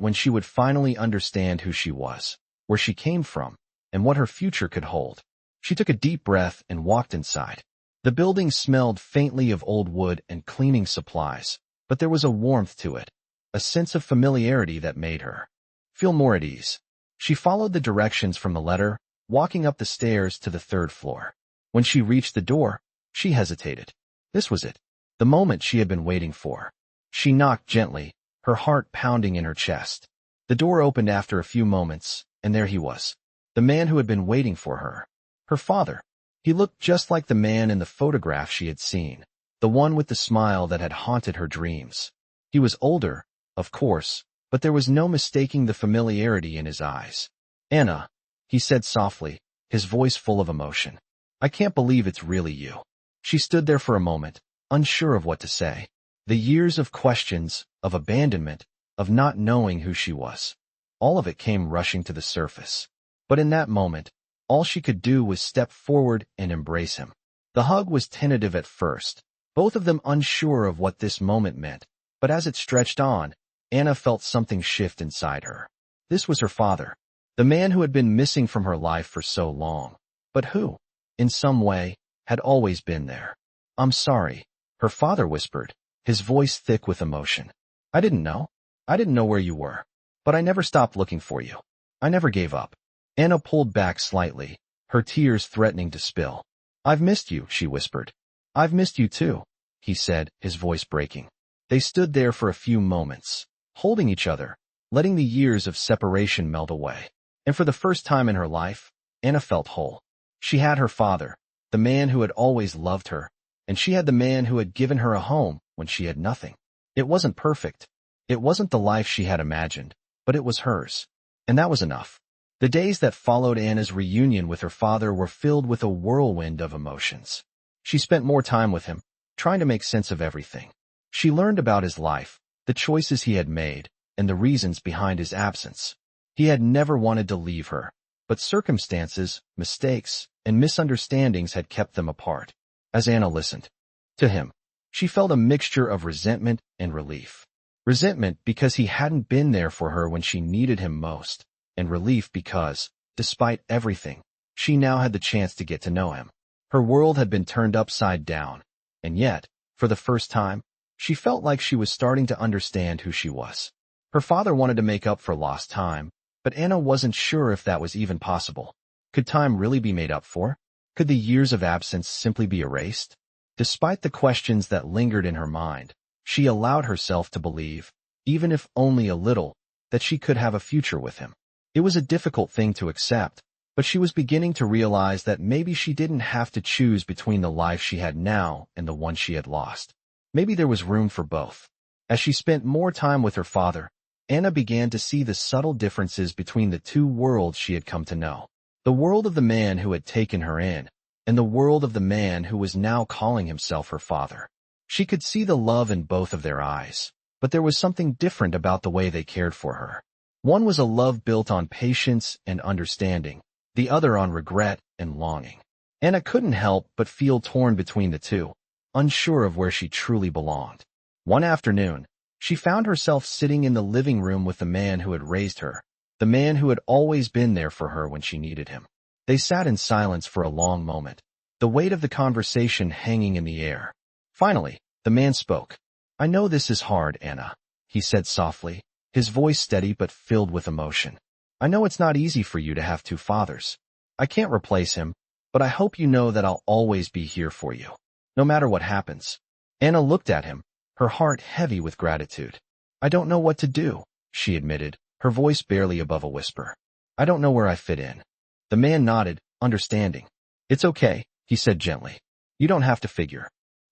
when she would finally understand who she was, where she came from, and what her future could hold. She took a deep breath and walked inside. The building smelled faintly of old wood and cleaning supplies, but there was a warmth to it, a sense of familiarity that made her feel more at ease. She followed the directions from the letter, walking up the stairs to the third floor. When she reached the door, she hesitated. This was it, the moment she had been waiting for. She knocked gently, her heart pounding in her chest. The door opened after a few moments, and there he was, the man who had been waiting for her. Her father. He looked just like the man in the photograph she had seen, the one with the smile that had haunted her dreams. He was older, of course, but there was no mistaking the familiarity in his eyes. Anna, he said softly, his voice full of emotion. I can't believe it's really you. She stood there for a moment, unsure of what to say. The years of questions, of abandonment, of not knowing who she was. All of it came rushing to the surface. But in that moment, all she could do was step forward and embrace him. The hug was tentative at first, both of them unsure of what this moment meant, but as it stretched on, Anna felt something shift inside her. This was her father, the man who had been missing from her life for so long, but who, in some way, had always been there. I'm sorry, her father whispered, his voice thick with emotion. I didn't know. I didn't know where you were. But I never stopped looking for you. I never gave up. Anna pulled back slightly, her tears threatening to spill. I've missed you, she whispered. I've missed you too, he said, his voice breaking. They stood there for a few moments, holding each other, letting the years of separation melt away. And for the first time in her life, Anna felt whole. She had her father, the man who had always loved her, and she had the man who had given her a home when she had nothing. It wasn't perfect. It wasn't the life she had imagined, but it was hers. And that was enough. The days that followed Anna's reunion with her father were filled with a whirlwind of emotions. She spent more time with him, trying to make sense of everything. She learned about his life, the choices he had made, and the reasons behind his absence. He had never wanted to leave her, but circumstances, mistakes, and misunderstandings had kept them apart. As Anna listened to him, she felt a mixture of resentment and relief. Resentment because he hadn't been there for her when she needed him most, and relief because, despite everything, she now had the chance to get to know him. Her world had been turned upside down, and yet, for the first time, she felt like she was starting to understand who she was. Her father wanted to make up for lost time, but Anna wasn't sure if that was even possible. Could time really be made up for? Could the years of absence simply be erased? Despite the questions that lingered in her mind, she allowed herself to believe, even if only a little, that she could have a future with him. It was a difficult thing to accept, but she was beginning to realize that maybe she didn't have to choose between the life she had now and the one she had lost. Maybe there was room for both. As she spent more time with her father, Anna began to see the subtle differences between the two worlds she had come to know. The world of the man who had taken her in, and the world of the man who was now calling himself her father. She could see the love in both of their eyes, but there was something different about the way they cared for her. One was a love built on patience and understanding, the other on regret and longing. Anna couldn't help but feel torn between the two, unsure of where she truly belonged. One afternoon, she found herself sitting in the living room with the man who had raised her, the man who had always been there for her when she needed him. They sat in silence for a long moment, the weight of the conversation hanging in the air. Finally, the man spoke. "I know this is hard, Anna," he said softly, his voice steady but filled with emotion. "I know it's not easy for you to have two fathers. I can't replace him, but I hope you know that I'll always be here for you, no matter what happens." Anna looked at him, her heart heavy with gratitude. "I don't know what to do," she admitted, her voice barely above a whisper. "I don't know where I fit in." The man nodded, understanding. "It's okay," he said gently. "You don't have to figure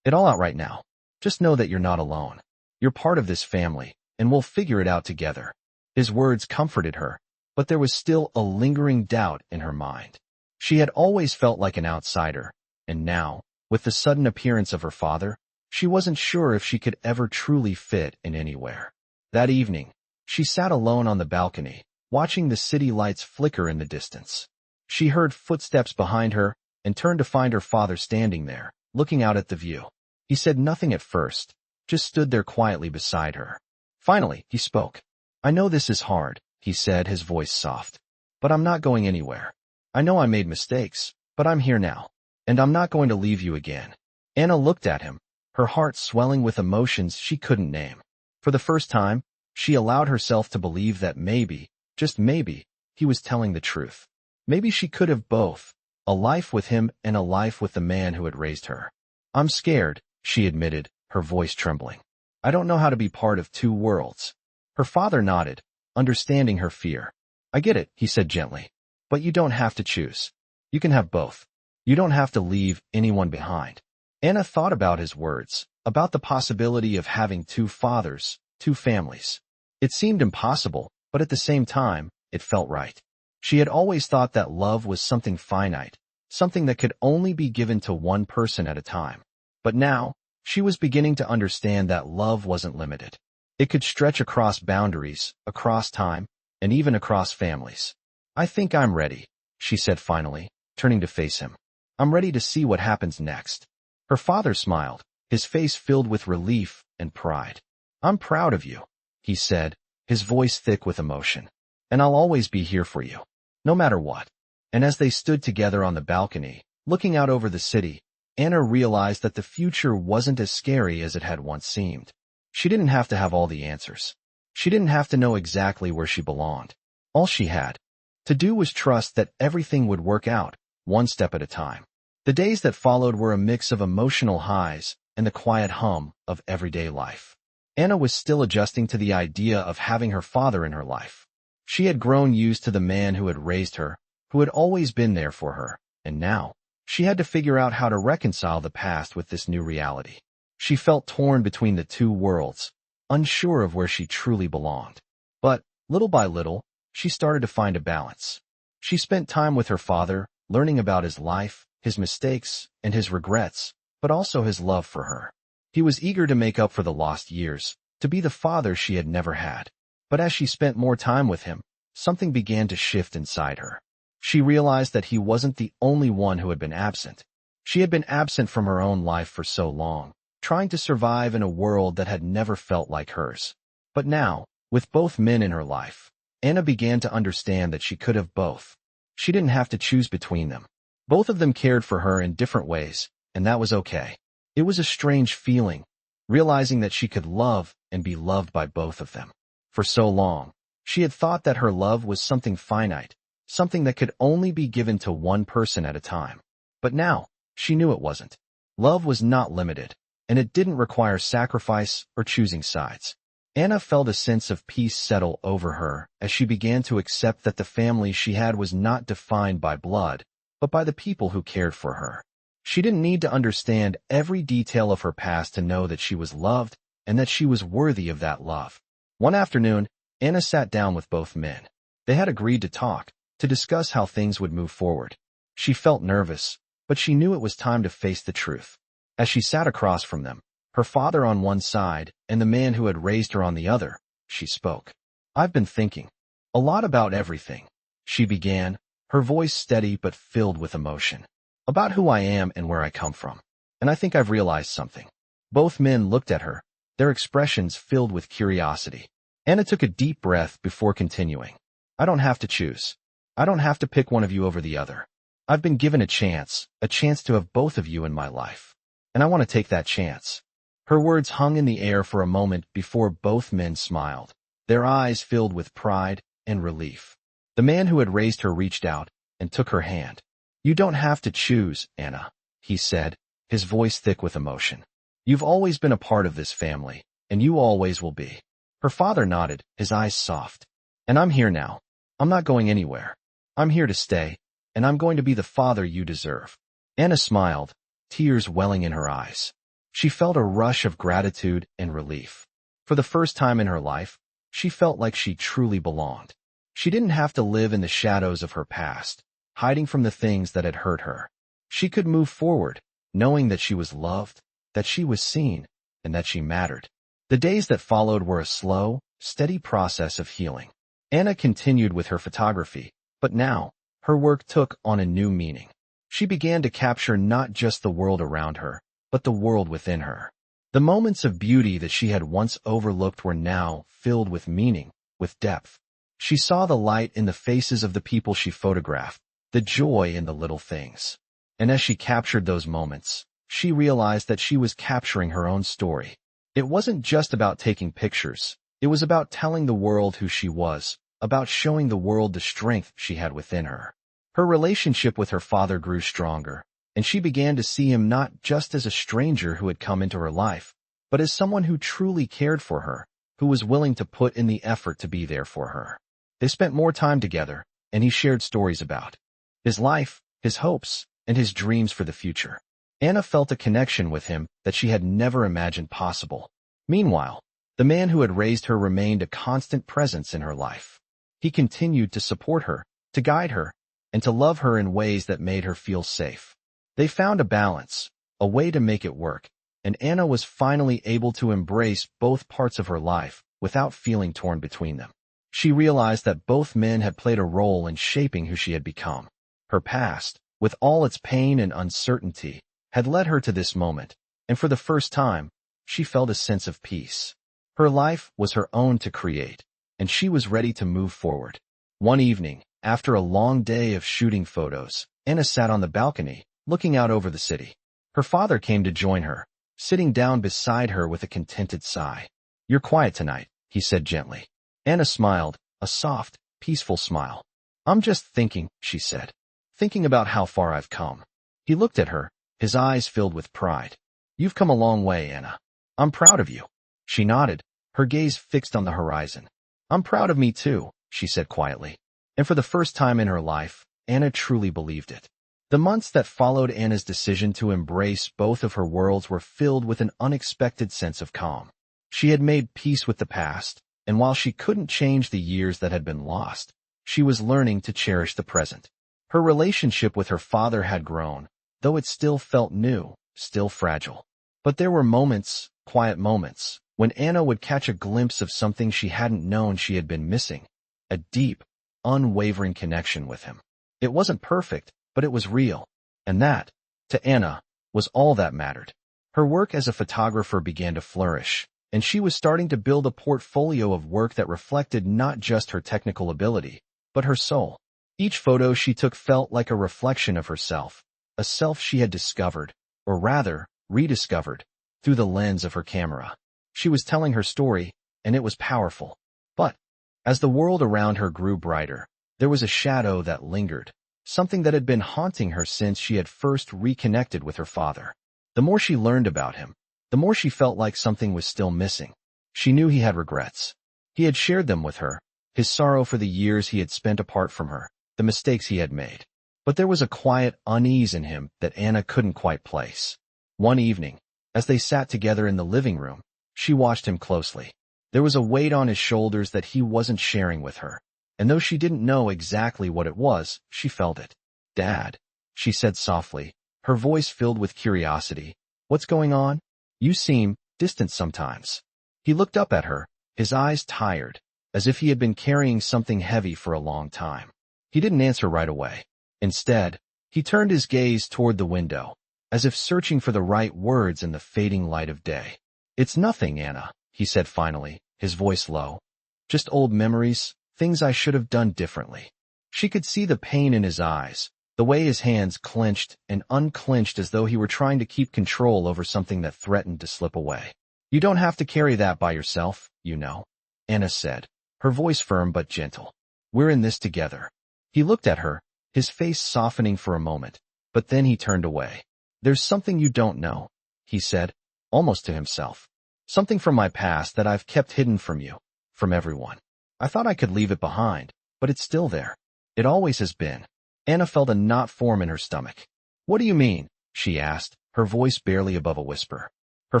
it all out right now. Just know that you're not alone. You're part of this family, and we'll figure it out together." His words comforted her, but there was still a lingering doubt in her mind. She had always felt like an outsider, and now, with the sudden appearance of her father, she wasn't sure if she could ever truly fit in anywhere. That evening, she sat alone on the balcony, watching the city lights flicker in the distance. She heard footsteps behind her and turned to find her father standing there, looking out at the view. He said nothing at first, just stood there quietly beside her. Finally, he spoke. "I know this is hard," he said, his voice soft, "but I'm not going anywhere. I know I made mistakes, but I'm here now, and I'm not going to leave you again." Anna looked at him, her heart swelling with emotions she couldn't name. For the first time, she allowed herself to believe that maybe, just maybe, he was telling the truth. Maybe she could have both, a life with him and a life with the man who had raised her. "I'm scared," she admitted, her voice trembling. "I don't know how to be part of two worlds." Her father nodded, understanding her fear. "I get it," he said gently. "But you don't have to choose. You can have both. You don't have to leave anyone behind." Anna thought about his words, about the possibility of having two fathers, two families. It seemed impossible, but at the same time, it felt right. She had always thought that love was something finite, something that could only be given to one person at a time. But now, she was beginning to understand that love wasn't limited. It could stretch across boundaries, across time, and even across families. "I think I'm ready," she said finally, turning to face him. "I'm ready to see what happens next." Her father smiled, his face filled with relief and pride. "I'm proud of you," he said, his voice thick with emotion. "And I'll always be here for you, no matter what." And as they stood together on the balcony, looking out over the city, Anna realized that the future wasn't as scary as it had once seemed. She didn't have to have all the answers. She didn't have to know exactly where she belonged. All she had to do was trust that everything would work out, one step at a time. The days that followed were a mix of emotional highs and the quiet hum of everyday life. Anna was still adjusting to the idea of having her father in her life. She had grown used to the man who had raised her, who had always been there for her, and now, she had to figure out how to reconcile the past with this new reality. She felt torn between the two worlds, unsure of where she truly belonged. But, little by little, she started to find a balance. She spent time with her father, learning about his life, his mistakes, and his regrets, but also his love for her. He was eager to make up for the lost years, to be the father she had never had. But as she spent more time with him, something began to shift inside her. She realized that he wasn't the only one who had been absent. She had been absent from her own life for so long, trying to survive in a world that had never felt like hers. But now, with both men in her life, Anna began to understand that she could have both. She didn't have to choose between them. Both of them cared for her in different ways, and that was okay. It was a strange feeling, realizing that she could love and be loved by both of them. For so long, she had thought that her love was something finite, something that could only be given to one person at a time. But now, she knew it wasn't. Love was not limited, and it didn't require sacrifice or choosing sides. Anna felt a sense of peace settle over her as she began to accept that the family she had was not defined by blood, but by the people who cared for her. She didn't need to understand every detail of her past to know that she was loved and that she was worthy of that love. One afternoon, Anna sat down with both men. They had agreed to talk, to discuss how things would move forward. She felt nervous, but she knew it was time to face the truth. As she sat across from them, her father on one side and the man who had raised her on the other, she spoke. "I've been thinking a lot about everything," she began, her voice steady but filled with emotion. "About who I am and where I come from. And I think I've realized something." Both men looked at her, their expressions filled with curiosity. Anna took a deep breath before continuing. "I don't have to choose. I don't have to pick one of you over the other. I've been given a chance to have both of you in my life. And I want to take that chance." Her words hung in the air for a moment before both men smiled, their eyes filled with pride and relief. The man who had raised her reached out and took her hand. "You don't have to choose, Anna," he said, his voice thick with emotion. "You've always been a part of this family, and you always will be." Her father nodded, his eyes soft. "And I'm here now. I'm not going anywhere. I'm here to stay, and I'm going to be the father you deserve." Anna smiled, tears welling in her eyes. She felt a rush of gratitude and relief. For the first time in her life, she felt like she truly belonged. She didn't have to live in the shadows of her past, hiding from the things that had hurt her. She could move forward, knowing that she was loved, that she was seen, and that she mattered. The days that followed were a slow, steady process of healing. Anna continued with her photography, but now, her work took on a new meaning. She began to capture not just the world around her, but the world within her. The moments of beauty that she had once overlooked were now filled with meaning, with depth. She saw the light in the faces of the people she photographed, the joy in the little things. And as she captured those moments, she realized that she was capturing her own story. It wasn't just about taking pictures. It was about telling the world who she was, about showing the world the strength she had within her. Her relationship with her father grew stronger, and she began to see him not just as a stranger who had come into her life, but as someone who truly cared for her, who was willing to put in the effort to be there for her. They spent more time together, and he shared stories about his life, his hopes, and his dreams for the future. Anna felt a connection with him that she had never imagined possible. Meanwhile, the man who had raised her remained a constant presence in her life. He continued to support her, to guide her, and to love her in ways that made her feel safe. They found a balance, a way to make it work, and Anna was finally able to embrace both parts of her life without feeling torn between them. She realized that both men had played a role in shaping who she had become. Her past, with all its pain and uncertainty, had led her to this moment, and for the first time, she felt a sense of peace. Her life was her own to create, and she was ready to move forward. One evening, after a long day of shooting photos, Anna sat on the balcony, looking out over the city. Her father came to join her, sitting down beside her with a contented sigh. "You're quiet tonight," he said gently. Anna smiled, a soft, peaceful smile. "I'm just thinking," she said. "Thinking about how far I've come." He looked at her, his eyes filled with pride. "You've come a long way, Anna. I'm proud of you." She nodded, her gaze fixed on the horizon. "I'm proud of me too," she said quietly. And for the first time in her life, Anna truly believed it. The months that followed Anna's decision to embrace both of her worlds were filled with an unexpected sense of calm. She had made peace with the past, and while she couldn't change the years that had been lost, She was learning to cherish the present. Her relationship with her father had grown, though it still felt new, still fragile. But there were moments, quiet moments, when Anna would catch a glimpse of something she hadn't known she had been missing. A deep, unwavering connection with him. It wasn't perfect, but it was real. And that, to Anna, was all that mattered. Her work as a photographer began to flourish, and she was starting to build a portfolio of work that reflected not just her technical ability, but her soul. Each photo she took felt like a reflection of herself, a self she had discovered, or rather, rediscovered, through the lens of her camera. She was telling her story, and it was powerful. But, as the world around her grew brighter, there was a shadow that lingered, something that had been haunting her since she had first reconnected with her father. The more she learned about him, the more she felt like something was still missing. She knew he had regrets. He had shared them with her, his sorrow for the years he had spent apart from her, the mistakes he had made. But there was a quiet unease in him that Anna couldn't quite place. One evening, as they sat together in the living room, she watched him closely. There was a weight on his shoulders that he wasn't sharing with her, and though she didn't know exactly what it was, she felt it. "Dad," she said softly, her voice filled with curiosity. "What's going on? You seem distant sometimes." He looked up at her, his eyes tired, as if he had been carrying something heavy for a long time. He didn't answer right away. Instead, he turned his gaze toward the window, as if searching for the right words in the fading light of day. "It's nothing, Anna," he said finally, his voice low. "Just old memories, things I should have done differently." She could see the pain in his eyes, the way his hands clenched and unclenched as though he were trying to keep control over something that threatened to slip away. "You don't have to carry that by yourself, you know," Anna said, her voice firm but gentle. "We're in this together." He looked at her, his face softening for a moment, but then he turned away. "There's something you don't know," he said, almost to himself. "Something from my past that I've kept hidden from you, from everyone. I thought I could leave it behind, but it's still there. It always has been." Anna felt a knot form in her stomach. "What do you mean?" she asked, her voice barely above a whisper. Her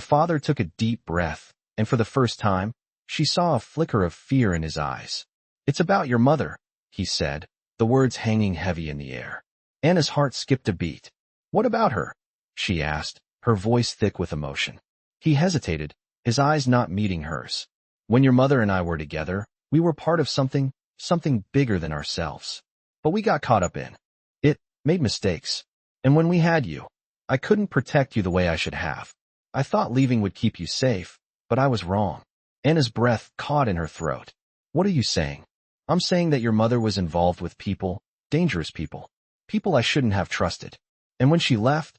father took a deep breath, and for the first time, she saw a flicker of fear in his eyes. "It's about your mother," he said, the words hanging heavy in the air. Anna's heart skipped a beat. "What about her?" she asked, her voice thick with emotion. He hesitated, his eyes not meeting hers. "When your mother and I were together, we were part of something bigger than ourselves. But we got caught up in it, made mistakes. And when we had you, I couldn't protect you the way I should have. I thought leaving would keep you safe, but I was wrong." Anna's breath caught in her throat. "What are you saying?" "I'm saying that your mother was involved with people, dangerous people, people I shouldn't have trusted. And when she left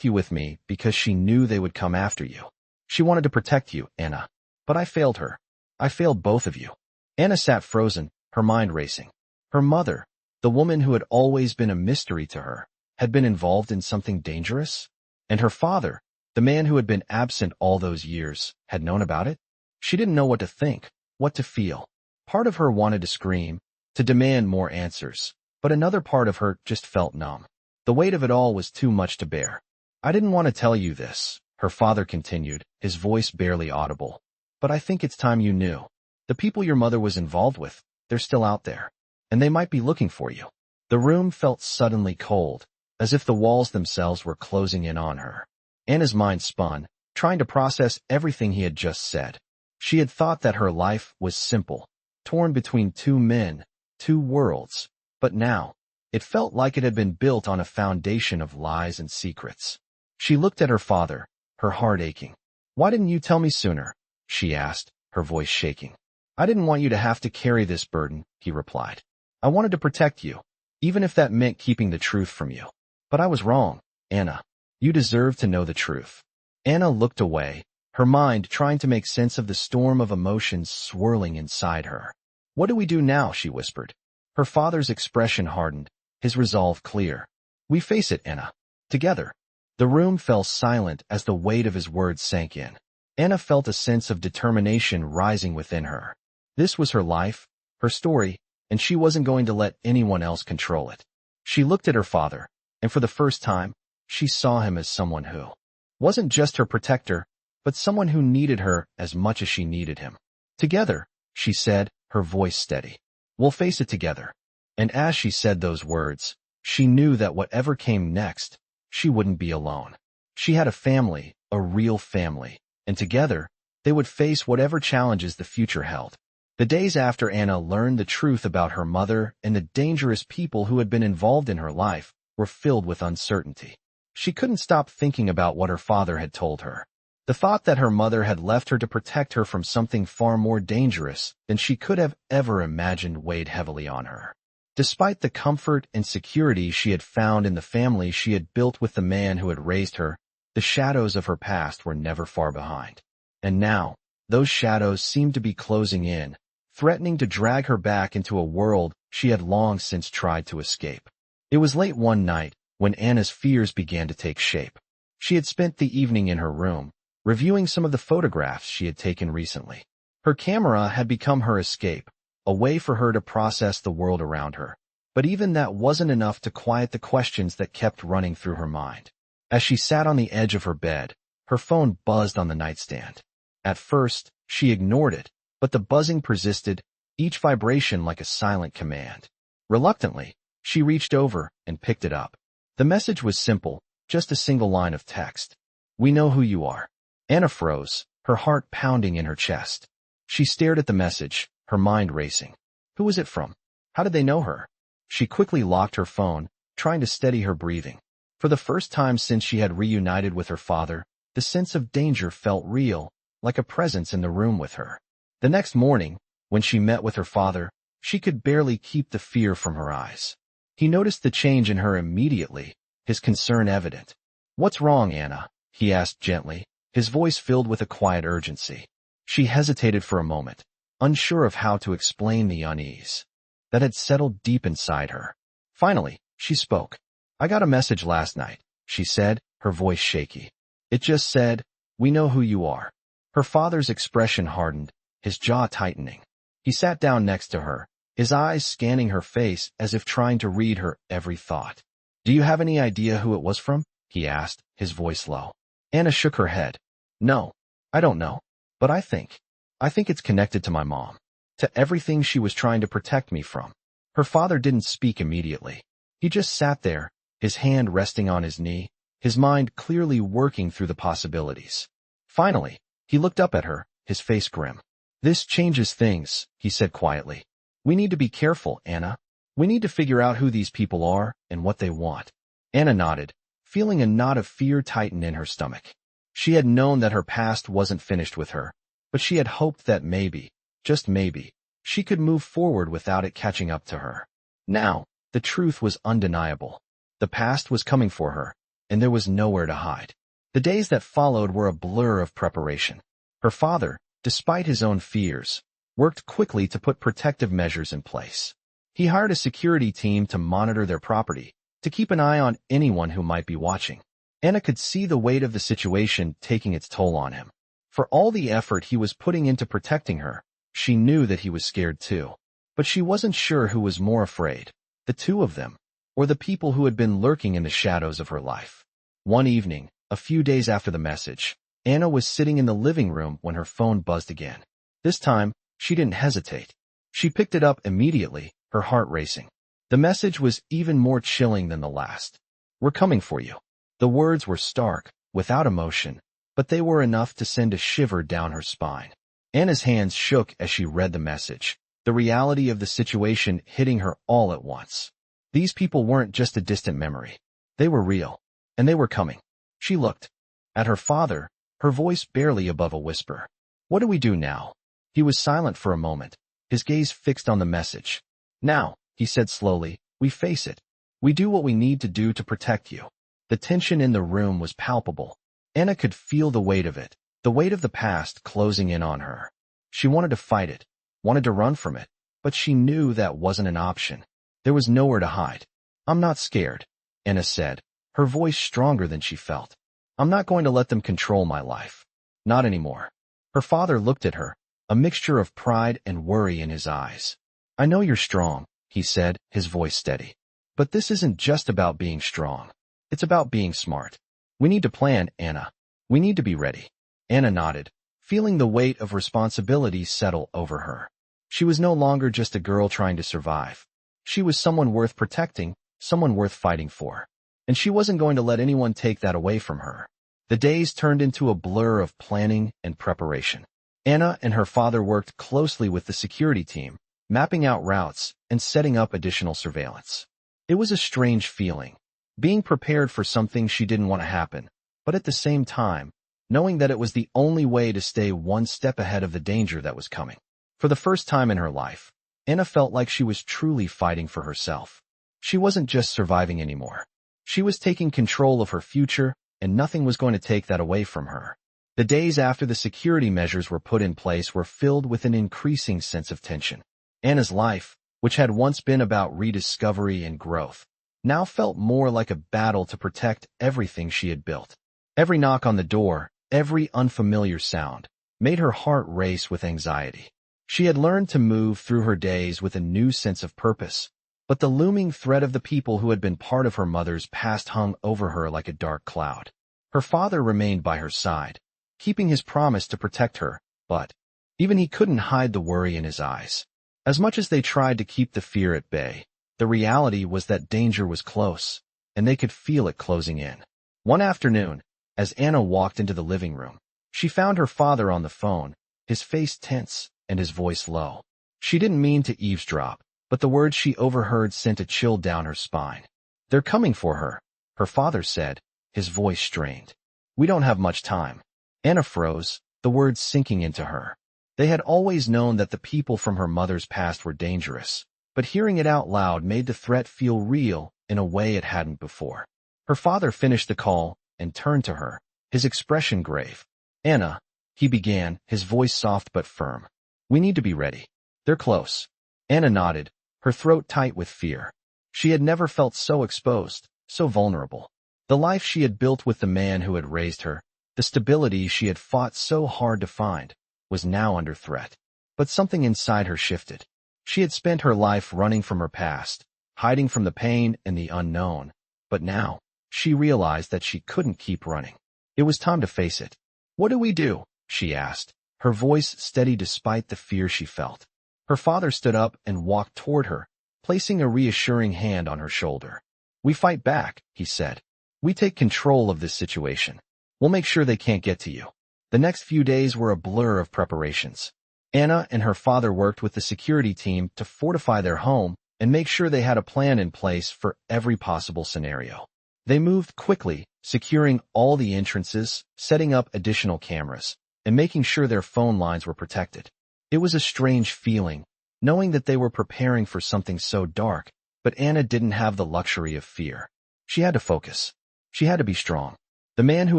you with me because she knew they would come after you. She wanted to protect you, Anna. But I failed her. I failed both of you." Anna sat frozen, her mind racing. Her mother, the woman who had always been a mystery to her, had been involved in something dangerous? And her father, the man who had been absent all those years, had known about it? She didn't know what to think, what to feel. Part of her wanted to scream, to demand more answers, but another part of her just felt numb. The weight of it all was too much to bear. "I didn't want to tell you this," her father continued, his voice barely audible. "But I think it's time you knew. The people your mother was involved with, they're still out there. And they might be looking for you." The room felt suddenly cold, as if the walls themselves were closing in on her. Anna's mind spun, trying to process everything he had just said. She had thought that her life was simple, torn between two men, two worlds, but now, it felt like it had been built on a foundation of lies and secrets. She looked at her father, her heart aching. "Why didn't you tell me sooner?" she asked, her voice shaking. "I didn't want you to have to carry this burden," he replied. "I wanted to protect you, even if that meant keeping the truth from you. But I was wrong, Anna. You deserve to know the truth." Anna looked away, her mind trying to make sense of the storm of emotions swirling inside her. "What do we do now?" she whispered. Her father's expression hardened, his resolve clear. "We face it, Anna. Together." The room fell silent as the weight of his words sank in. Anna felt a sense of determination rising within her. This was her life, her story, and she wasn't going to let anyone else control it. She looked at her father, and for the first time, she saw him as someone who wasn't just her protector, but someone who needed her as much as she needed him. "Together," she said, her voice steady. We'll face it together. And as she said those words, she knew that whatever came next, she wouldn't be alone. She had a family, a real family, and together, they would face whatever challenges the future held. The days after Anna learned the truth about her mother and the dangerous people who had been involved in her life were filled with uncertainty. She couldn't stop thinking about what her father had told her. The thought that her mother had left her to protect her from something far more dangerous than she could have ever imagined weighed heavily on her. Despite the comfort and security she had found in the family she had built with the man who had raised her, the shadows of her past were never far behind. And now, those shadows seemed to be closing in, threatening to drag her back into a world she had long since tried to escape. It was late one night when Anna's fears began to take shape. She had spent the evening in her room, reviewing some of the photographs she had taken recently. Her camera had become her escape, a way for her to process the world around her. But even that wasn't enough to quiet the questions that kept running through her mind. As she sat on the edge of her bed, her phone buzzed on the nightstand. At first, she ignored it, but the buzzing persisted, each vibration like a silent command. Reluctantly, she reached over and picked it up. The message was simple, just a single line of text. "We know who you are." Anna froze, her heart pounding in her chest. She stared at the message, her mind racing. Who was it from? How did they know her? She quickly locked her phone, trying to steady her breathing. For the first time since she had reunited with her father, the sense of danger felt real, like a presence in the room with her. The next morning, when she met with her father, she could barely keep the fear from her eyes. He noticed the change in her immediately, his concern evident. "What's wrong, Anna?" he asked gently, his voice filled with a quiet urgency. She hesitated for a moment, unsure of how to explain the unease that had settled deep inside her. Finally, she spoke. "I got a message last night," she said, her voice shaky. "It just said, 'We know who you are.'" Her father's expression hardened, his jaw tightening. He sat down next to her, his eyes scanning her face as if trying to read her every thought. "Do you have any idea who it was from?" he asked, his voice low. Anna shook her head. "No, I don't know. But I think it's connected to my mom. To everything she was trying to protect me from." Her father didn't speak immediately. He just sat there, his hand resting on his knee, his mind clearly working through the possibilities. Finally, he looked up at her, his face grim. "This changes things," he said quietly. "We need to be careful, Anna. We need to figure out who these people are and what they want." Anna nodded, feeling a knot of fear tighten in her stomach. She had known that her past wasn't finished with her, but she had hoped that maybe, just maybe, she could move forward without it catching up to her. Now, the truth was undeniable. The past was coming for her, and there was nowhere to hide. The days that followed were a blur of preparation. Her father, despite his own fears, worked quickly to put protective measures in place. He hired a security team to monitor their property, to keep an eye on anyone who might be watching. Anna could see the weight of the situation taking its toll on him. For all the effort he was putting into protecting her, she knew that he was scared too. But she wasn't sure who was more afraid, the two of them, or the people who had been lurking in the shadows of her life. One evening, a few days after the message, Anna was sitting in the living room when her phone buzzed again. This time, she didn't hesitate. She picked it up immediately, her heart racing. The message was even more chilling than the last. "We're coming for you." The words were stark, without emotion, but they were enough to send a shiver down her spine. Anna's hands shook as she read the message, the reality of the situation hitting her all at once. These people weren't just a distant memory. They were real, and they were coming. She looked at her father, her voice barely above a whisper. "What do we do now?" He was silent for a moment, his gaze fixed on the message. "Now," he said slowly, "we face it. We do what we need to do to protect you." The tension in the room was palpable. Anna could feel the weight of it, the weight of the past closing in on her. She wanted to fight it, wanted to run from it, but she knew that wasn't an option. There was nowhere to hide. "I'm not scared," Anna said, her voice stronger than she felt. "I'm not going to let them control my life. Not anymore." Her father looked at her, a mixture of pride and worry in his eyes. "I know you're strong," he said, his voice steady. "But this isn't just about being strong. It's about being smart. We need to plan, Anna. We need to be ready." Anna nodded, feeling the weight of responsibility settle over her. She was no longer just a girl trying to survive. She was someone worth protecting, someone worth fighting for. And she wasn't going to let anyone take that away from her. The days turned into a blur of planning and preparation. Anna and her father worked closely with the security team, mapping out routes and setting up additional surveillance. It was a strange feeling, being prepared for something she didn't want to happen, but at the same time, knowing that it was the only way to stay one step ahead of the danger that was coming. For the first time in her life, Anna felt like she was truly fighting for herself. She wasn't just surviving anymore. She was taking control of her future, and nothing was going to take that away from her. The days after the security measures were put in place were filled with an increasing sense of tension. Anna's life, which had once been about rediscovery and growth, now felt more like a battle to protect everything she had built. Every knock on the door, every unfamiliar sound, made her heart race with anxiety. She had learned to move through her days with a new sense of purpose, but the looming threat of the people who had been part of her mother's past hung over her like a dark cloud. Her father remained by her side, keeping his promise to protect her, but even he couldn't hide the worry in his eyes. As much as they tried to keep the fear at bay, the reality was that danger was close, and they could feel it closing in. One afternoon, as Anna walked into the living room, she found her father on the phone, his face tense and his voice low. She didn't mean to eavesdrop, but the words she overheard sent a chill down her spine. "They're coming for her," her father said, his voice strained. "We don't have much time." Anna froze, the words sinking into her. They had always known that the people from her mother's past were dangerous, but hearing it out loud made the threat feel real in a way it hadn't before. Her father finished the call and turned to her, his expression grave. "Anna," he began, his voice soft but firm. "We need to be ready. They're close." Anna nodded, her throat tight with fear. She had never felt so exposed, so vulnerable. The life she had built with the man who had raised her, the stability she had fought so hard to find, was now under threat. But something inside her shifted. She had spent her life running from her past, hiding from the pain and the unknown. But now, she realized that she couldn't keep running. It was time to face it. "What do we do?" she asked, her voice steady despite the fear she felt. Her father stood up and walked toward her, placing a reassuring hand on her shoulder. "We fight back," he said. "We take control of this situation. We'll make sure they can't get to you." The next few days were a blur of preparations. Anna and her father worked with the security team to fortify their home and make sure they had a plan in place for every possible scenario. They moved quickly, securing all the entrances, setting up additional cameras, and making sure their phone lines were protected. It was a strange feeling, knowing that they were preparing for something so dark, but Anna didn't have the luxury of fear. She had to focus. She had to be strong. The man who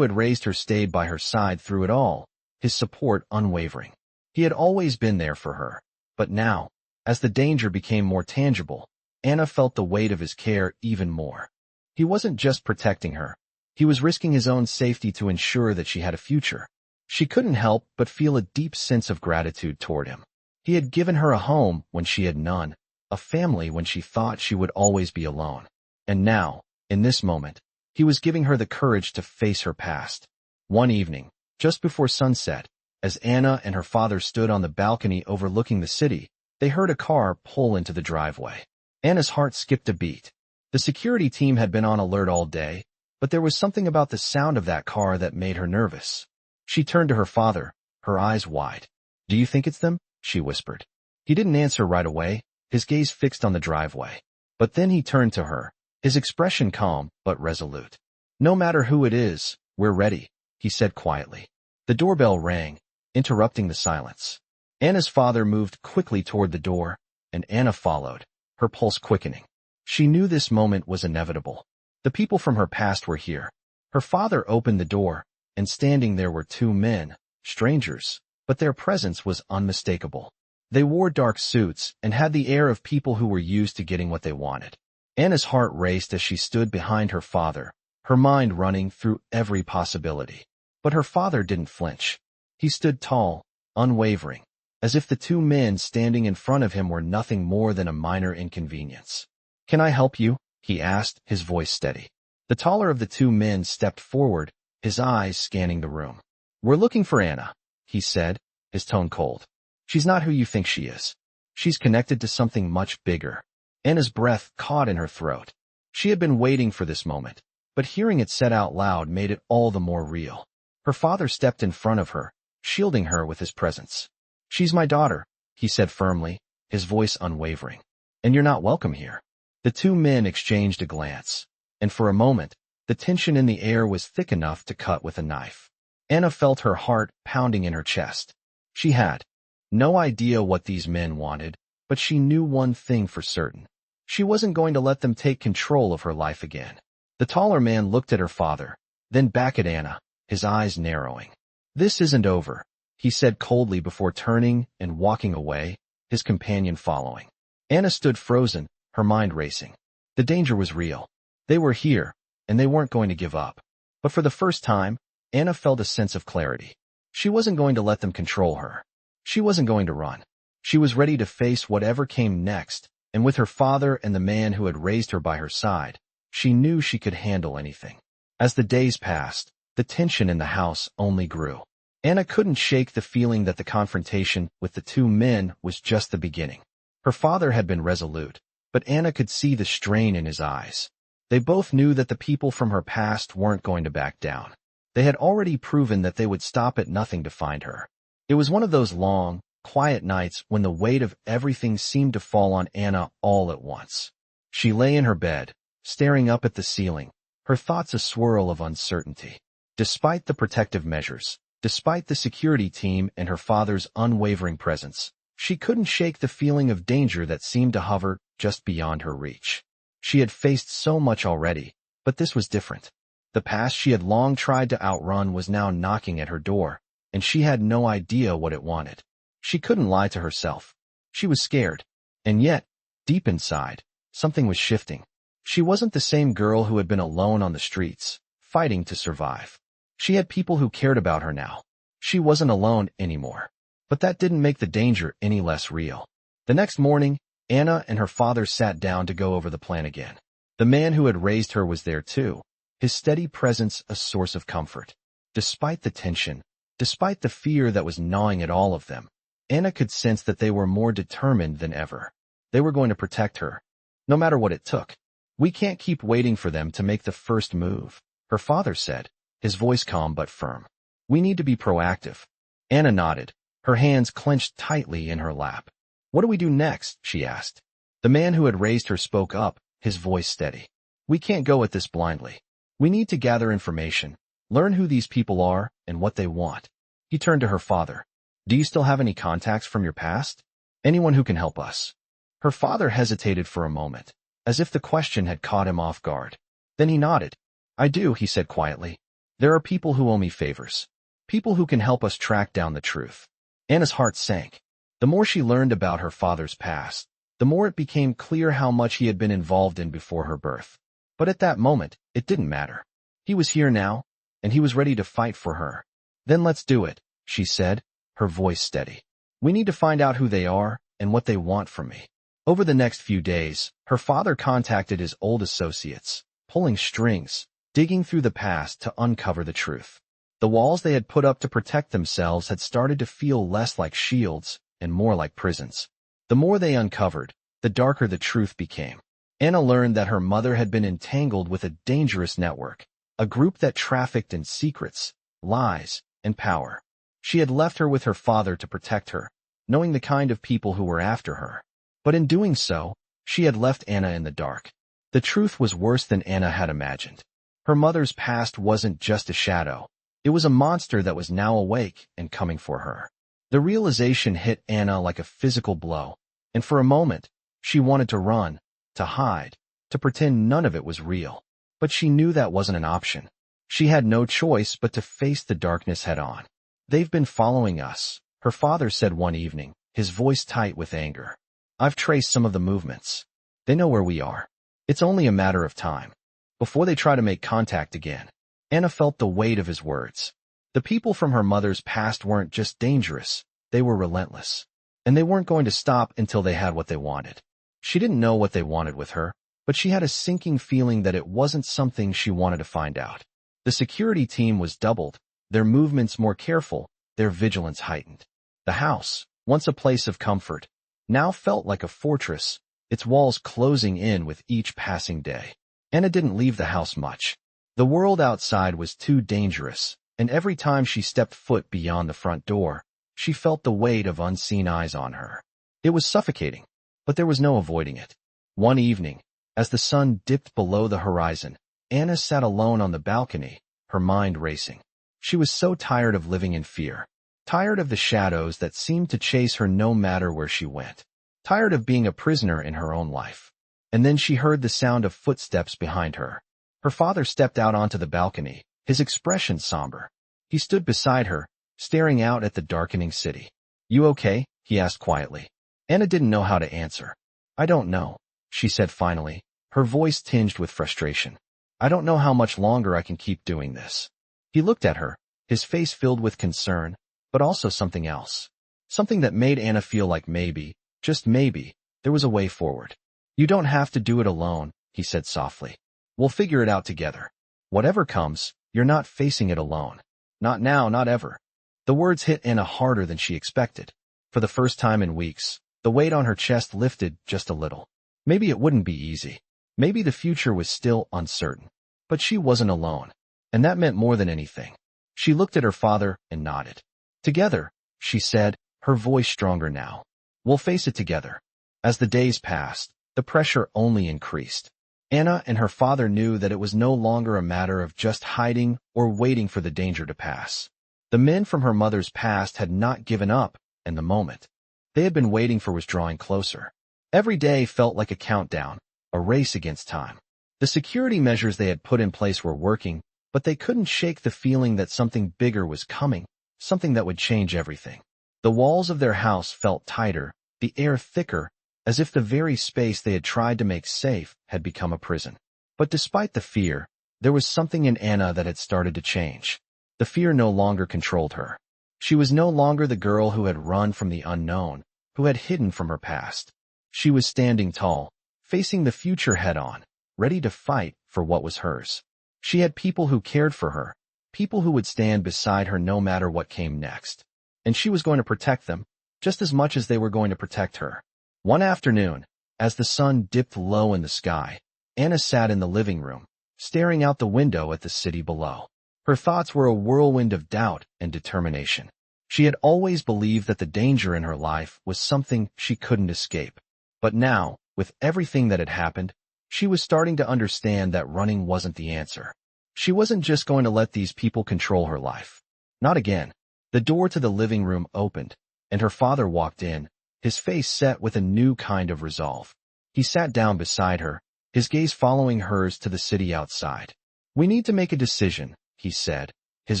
had raised her stayed by her side through it all, his support unwavering. He had always been there for her, but now, as the danger became more tangible, Anna felt the weight of his care even more. He wasn't just protecting her. He was risking his own safety to ensure that she had a future. She couldn't help but feel a deep sense of gratitude toward him. He had given her a home when she had none, a family when she thought she would always be alone. And now, in this moment, he was giving her the courage to face her past. One evening, just before sunset, as Anna and her father stood on the balcony overlooking the city, they heard a car pull into the driveway. Anna's heart skipped a beat. The security team had been on alert all day, but there was something about the sound of that car that made her nervous. She turned to her father, her eyes wide. "Do you think it's them?" she whispered. He didn't answer right away, his gaze fixed on the driveway. But then he turned to her, his expression calm but resolute. "No matter who it is, we're ready," he said quietly. The doorbell rang, interrupting the silence. Anna's father moved quickly toward the door, and Anna followed, her pulse quickening. She knew this moment was inevitable. The people from her past were here. Her father opened the door, and standing there were two men, strangers, but their presence was unmistakable. They wore dark suits and had the air of people who were used to getting what they wanted. Anna's heart raced as she stood behind her father, her mind running through every possibility. But her father didn't flinch. He stood tall, unwavering, as if the two men standing in front of him were nothing more than a minor inconvenience. "Can I help you?" he asked, his voice steady. The taller of the two men stepped forward, his eyes scanning the room. "We're looking for Anna," he said, his tone cold. "She's not who you think she is. She's connected to something much bigger. Anna's breath caught in her throat. She had been waiting for this moment, but hearing it said out loud made it all the more real. Her father stepped in front of her, shielding her with his presence. "She's my daughter," he said firmly, his voice unwavering. "And you're not welcome here." The two men exchanged a glance, and for a moment, the tension in the air was thick enough to cut with a knife. Anna felt her heart pounding in her chest. She had no idea what these men wanted, but she knew one thing for certain. She wasn't going to let them take control of her life again. The taller man looked at her father, then back at Anna, his eyes narrowing. "This isn't over," he said coldly before turning and walking away, his companion following. Anna stood frozen, her mind racing. The danger was real. They were here, and they weren't going to give up. But for the first time, Anna felt a sense of clarity. She wasn't going to let them control her. She wasn't going to run. She was ready to face whatever came next, and with her father and the man who had raised her by her side, she knew she could handle anything. As the days passed, the tension in the house only grew. Anna couldn't shake the feeling that the confrontation with the two men was just the beginning. Her father had been resolute, but Anna could see the strain in his eyes. They both knew that the people from her past weren't going to back down. They had already proven that they would stop at nothing to find her. It was one of those long, quiet nights when the weight of everything seemed to fall on Anna all at once. She lay in her bed, staring up at the ceiling, her thoughts a swirl of uncertainty. Despite the protective measures, despite the security team and her father's unwavering presence, she couldn't shake the feeling of danger that seemed to hover just beyond her reach. She had faced so much already, but this was different. The past she had long tried to outrun was now knocking at her door, and she had no idea what it wanted. She couldn't lie to herself. She was scared. And yet, deep inside, something was shifting. She wasn't the same girl who had been alone on the streets, fighting to survive. She had people who cared about her now. She wasn't alone anymore. But that didn't make the danger any less real. The next morning, Anna and her father sat down to go over the plan again. The man who had raised her was there too, his steady presence a source of comfort. Despite the tension, despite the fear that was gnawing at all of them, Anna could sense that they were more determined than ever. They were going to protect her, no matter what it took. "We can't keep waiting for them to make the first move," her father said, his voice calm but firm. "We need to be proactive." Anna nodded, her hands clenched tightly in her lap. "What do we do next?" she asked. The man who had raised her spoke up, his voice steady. "We can't go at this blindly. We need to gather information, learn who these people are and what they want." He turned to her father. "Do you still have any contacts from your past? Anyone who can help us?" Her father hesitated for a moment, as if the question had caught him off guard. Then he nodded. "I do," he said quietly. "There are people who owe me favors. People who can help us track down the truth." Anna's heart sank. The more she learned about her father's past, the more it became clear how much he had been involved in before her birth. But at that moment, it didn't matter. He was here now, and he was ready to fight for her. "Then let's do it," she said, her voice steady. "We need to find out who they are and what they want from me." Over the next few days, her father contacted his old associates, pulling strings, digging through the past to uncover the truth. The walls they had put up to protect themselves had started to feel less like shields and more like prisons. The more they uncovered, the darker the truth became. Anna learned that her mother had been entangled with a dangerous network, a group that trafficked in secrets, lies, and power. She had left her with her father to protect her, knowing the kind of people who were after her. But in doing so, she had left Anna in the dark. The truth was worse than Anna had imagined. Her mother's past wasn't just a shadow. It was a monster that was now awake and coming for her. The realization hit Anna like a physical blow, and for a moment, she wanted to run, to hide, to pretend none of it was real. But she knew that wasn't an option. She had no choice but to face the darkness head on. "They've been following us," her father said one evening, his voice tight with anger. "I've traced some of the movements. They know where we are. It's only a matter of time before they try to make contact again." Anna felt the weight of his words. The people from her mother's past weren't just dangerous, they were relentless. And they weren't going to stop until they had what they wanted. She didn't know what they wanted with her, but she had a sinking feeling that it wasn't something she wanted to find out. The security team was doubled, their movements more careful, their vigilance heightened. The house, once a place of comfort, now felt like a fortress, its walls closing in with each passing day. Anna didn't leave the house much. The world outside was too dangerous, and every time she stepped foot beyond the front door, she felt the weight of unseen eyes on her. It was suffocating, but there was no avoiding it. One evening, as the sun dipped below the horizon, Anna sat alone on the balcony, her mind racing. She was so tired of living in fear, tired of the shadows that seemed to chase her no matter where she went, tired of being a prisoner in her own life. And then she heard the sound of footsteps behind her. Her father stepped out onto the balcony, his expression somber. He stood beside her, staring out at the darkening city. "You okay?" he asked quietly. Anna didn't know how to answer. "I don't know," she said finally, her voice tinged with frustration. "I don't know how much longer I can keep doing this." He looked at her, his face filled with concern, but also something else. Something that made Anna feel like maybe, just maybe, there was a way forward. "You don't have to do it alone," he said softly. "We'll figure it out together. Whatever comes, you're not facing it alone. Not now, not ever." The words hit Anna harder than she expected. For the first time in weeks, the weight on her chest lifted just a little. Maybe it wouldn't be easy. Maybe the future was still uncertain. But she wasn't alone. And that meant more than anything. She looked at her father and nodded. "Together," she said, her voice stronger now. "We'll face it together." As the days passed, the pressure only increased. Anna and her father knew that it was no longer a matter of just hiding or waiting for the danger to pass. The men from her mother's past had not given up, and the moment they had been waiting for was drawing closer. Every day felt like a countdown, a race against time. The security measures they had put in place were working, but they couldn't shake the feeling that something bigger was coming, something that would change everything. The walls of their house felt tighter, the air thicker, as if the very space they had tried to make safe had become a prison. But despite the fear, there was something in Anna that had started to change. The fear no longer controlled her. She was no longer the girl who had run from the unknown, who had hidden from her past. She was standing tall, facing the future head-on, ready to fight for what was hers. She had people who cared for her, people who would stand beside her no matter what came next. And she was going to protect them, just as much as they were going to protect her. One afternoon, as the sun dipped low in the sky, Anna sat in the living room, staring out the window at the city below. Her thoughts were a whirlwind of doubt and determination. She had always believed that the danger in her life was something she couldn't escape. But now, with everything that had happened, she was starting to understand that running wasn't the answer. She wasn't just going to let these people control her life. Not again. The door to the living room opened, and her father walked in, his face set with a new kind of resolve. He sat down beside her, his gaze following hers to the city outside. "We need to make a decision," he said, his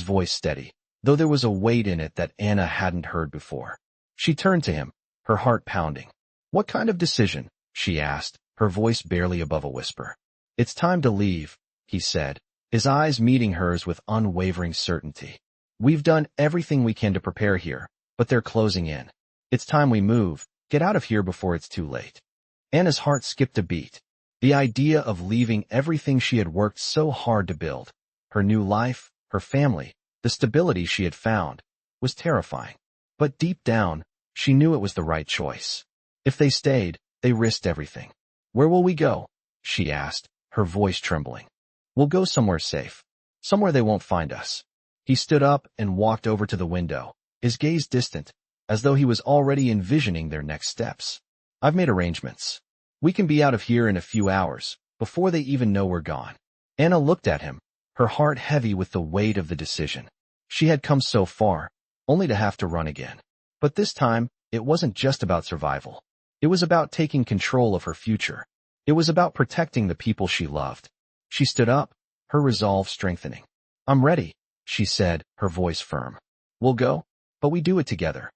voice steady, though there was a weight in it that Anna hadn't heard before. She turned to him, her heart pounding. "What kind of decision?" she asked, her voice barely above a whisper. "It's time to leave," he said, his eyes meeting hers with unwavering certainty. "We've done everything we can to prepare here, but they're closing in. It's time we move, get out of here before it's too late." Anna's heart skipped a beat. The idea of leaving everything she had worked so hard to build, her new life, her family, the stability she had found, was terrifying. But deep down, she knew it was the right choice. If they stayed, they risked everything. "Where will we go?" she asked, her voice trembling. "We'll go somewhere safe. Somewhere they won't find us." He stood up and walked over to the window, his gaze distant, as though he was already envisioning their next steps. "I've made arrangements. We can be out of here in a few hours, before they even know we're gone." Anna looked at him, her heart heavy with the weight of the decision. She had come so far, only to have to run again. But this time, it wasn't just about survival. It was about taking control of her future. It was about protecting the people she loved. She stood up, her resolve strengthening. "I'm ready," she said, her voice firm. "We'll go, but we do it together."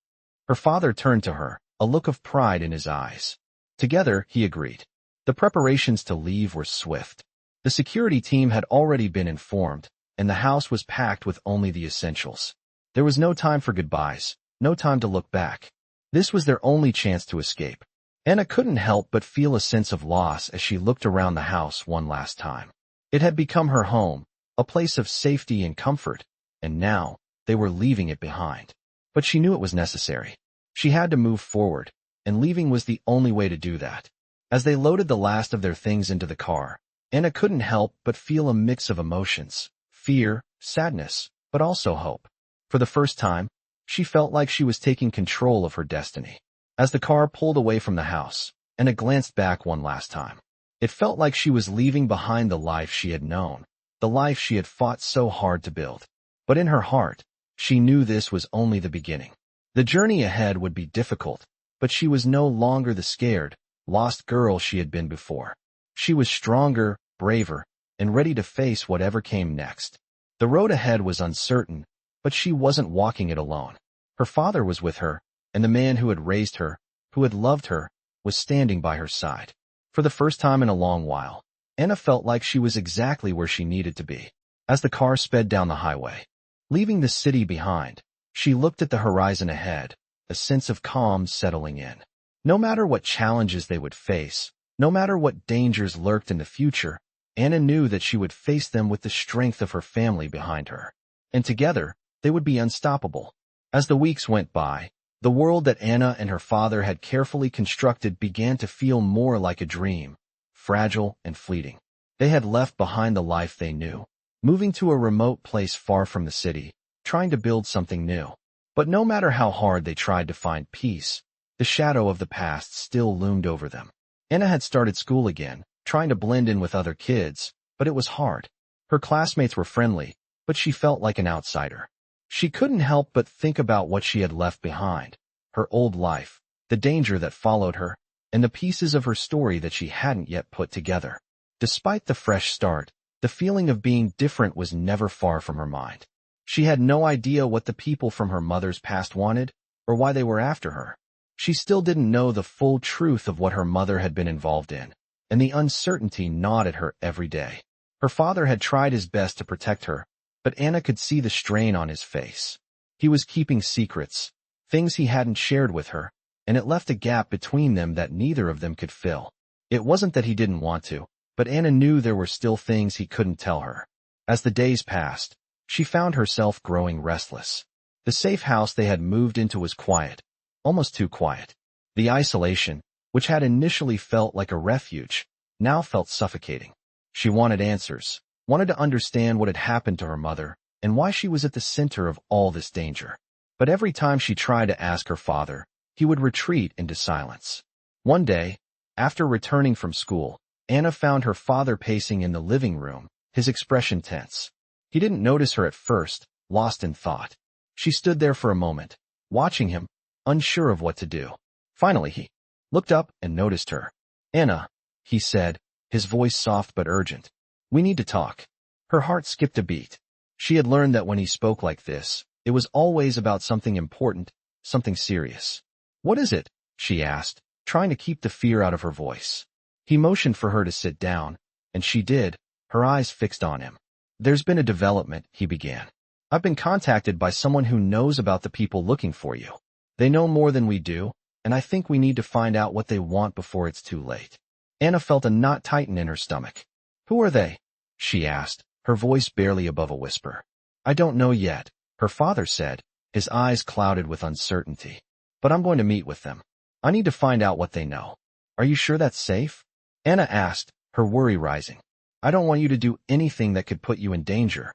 Her father turned to her, a look of pride in his eyes. Together, he agreed. The preparations to leave were swift. The security team had already been informed, and the house was packed with only the essentials. There was no time for goodbyes, no time to look back. This was their only chance to escape. Anna couldn't help but feel a sense of loss as she looked around the house one last time. It had become her home, a place of safety and comfort, and now they were leaving it behind. But she knew it was necessary. She had to move forward, and leaving was the only way to do that. As they loaded the last of their things into the car, Anna couldn't help but feel a mix of emotions: fear, sadness, but also hope. For the first time, she felt like she was taking control of her destiny. As the car pulled away from the house, Anna glanced back one last time. It felt like she was leaving behind the life she had known, the life she had fought so hard to build. But in her heart, she knew this was only the beginning. The journey ahead would be difficult, but she was no longer the scared, lost girl she had been before. She was stronger, braver, and ready to face whatever came next. The road ahead was uncertain, but she wasn't walking it alone. Her father was with her, and the man who had raised her, who had loved her, was standing by her side. For the first time in a long while, Anna felt like she was exactly where she needed to be. As the car sped down the highway, leaving the city behind, she looked at the horizon ahead, a sense of calm settling in. No matter what challenges they would face, no matter what dangers lurked in the future, Anna knew that she would face them with the strength of her family behind her. And together, they would be unstoppable. As the weeks went by, the world that Anna and her father had carefully constructed began to feel more like a dream, fragile and fleeting. They had left behind the life they knew, moving to a remote place far from the city, trying to build something new. But no matter how hard they tried to find peace, the shadow of the past still loomed over them. Anna had started school again, trying to blend in with other kids, but it was hard. Her classmates were friendly, but she felt like an outsider. She couldn't help but think about what she had left behind: her old life, the danger that followed her, and the pieces of her story that she hadn't yet put together. Despite the fresh start, the feeling of being different was never far from her mind. She had no idea what the people from her mother's past wanted, or why they were after her. She still didn't know the full truth of what her mother had been involved in, and the uncertainty gnawed at her every day. Her father had tried his best to protect her, but Anna could see the strain on his face. He was keeping secrets, things he hadn't shared with her, and it left a gap between them that neither of them could fill. It wasn't that he didn't want to, but Anna knew there were still things he couldn't tell her. As the days passed, she found herself growing restless. The safe house they had moved into was quiet, almost too quiet. The isolation, which had initially felt like a refuge, now felt suffocating. She wanted answers, wanted to understand what had happened to her mother, and why she was at the center of all this danger. But every time she tried to ask her father, he would retreat into silence. One day, after returning from school, Anna found her father pacing in the living room, his expression tense. He didn't notice her at first, lost in thought. She stood there for a moment, watching him, unsure of what to do. Finally he looked up and noticed her. "Anna," he said, his voice soft but urgent. "We need to talk." Her heart skipped a beat. She had learned that when he spoke like this, it was always about something important, something serious. "What is it?" she asked, trying to keep the fear out of her voice. He motioned for her to sit down, and she did, her eyes fixed on him. "There's been a development," he began. "I've been contacted by someone who knows about the people looking for you. They know more than we do, and I think we need to find out what they want before it's too late." Anna felt a knot tighten in her stomach. "Who are they?" she asked, her voice barely above a whisper. "I don't know yet," her father said, his eyes clouded with uncertainty. "But I'm going to meet with them. I need to find out what they know." "Are you sure that's safe?" Anna asked, her worry rising. "I don't want you to do anything that could put you in danger."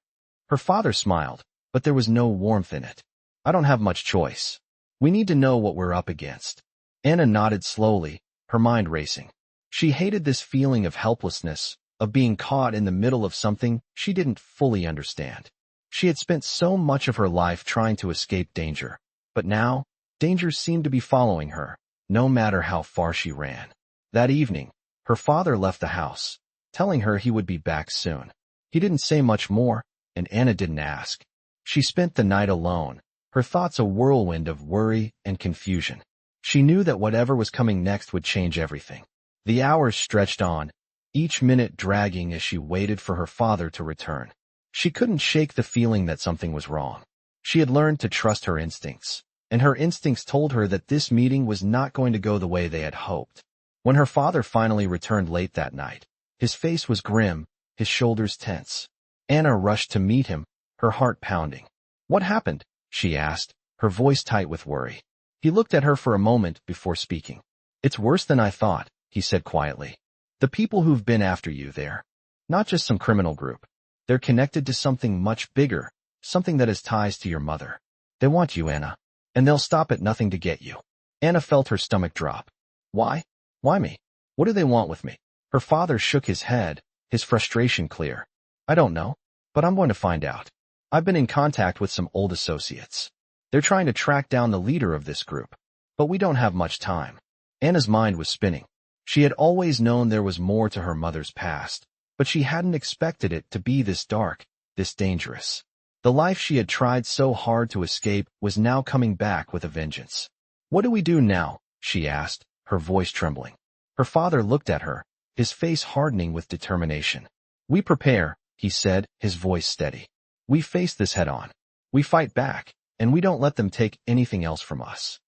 Her father smiled, but there was no warmth in it. "I don't have much choice. We need to know what we're up against." Anna nodded slowly, her mind racing. She hated this feeling of helplessness, of being caught in the middle of something she didn't fully understand. She had spent so much of her life trying to escape danger, but now, danger seemed to be following her, no matter how far she ran. That evening, her father left the house, telling her he would be back soon. He didn't say much more, and Anna didn't ask. She spent the night alone, her thoughts a whirlwind of worry and confusion. She knew that whatever was coming next would change everything. The hours stretched on, each minute dragging as she waited for her father to return. She couldn't shake the feeling that something was wrong. She had learned to trust her instincts, and her instincts told her that this meeting was not going to go the way they had hoped. When her father finally returned late that night, his face was grim, his shoulders tense. Anna rushed to meet him, her heart pounding. "What happened?" she asked, her voice tight with worry. He looked at her for a moment before speaking. It's worse than I thought, he said quietly. The people who've been after you there. Not just some criminal group. They're connected to something much bigger, something that has ties to your mother. They want you, Anna. And they'll stop at nothing to get you. Anna felt her stomach drop. Why? Why me? What do they want with me? Her father shook his head, his frustration clear. I don't know, but I'm going to find out. I've been in contact with some old associates. They're trying to track down the leader of this group. But we don't have much time. Anna's mind was spinning. She had always known there was more to her mother's past, but she hadn't expected it to be this dark, this dangerous. The life she had tried so hard to escape was now coming back with a vengeance. What do we do now? She asked, her voice trembling. Her father looked at her, his face hardening with determination. We prepare, he said, his voice steady. We face this head on. We fight back, and we don't let them take anything else from us.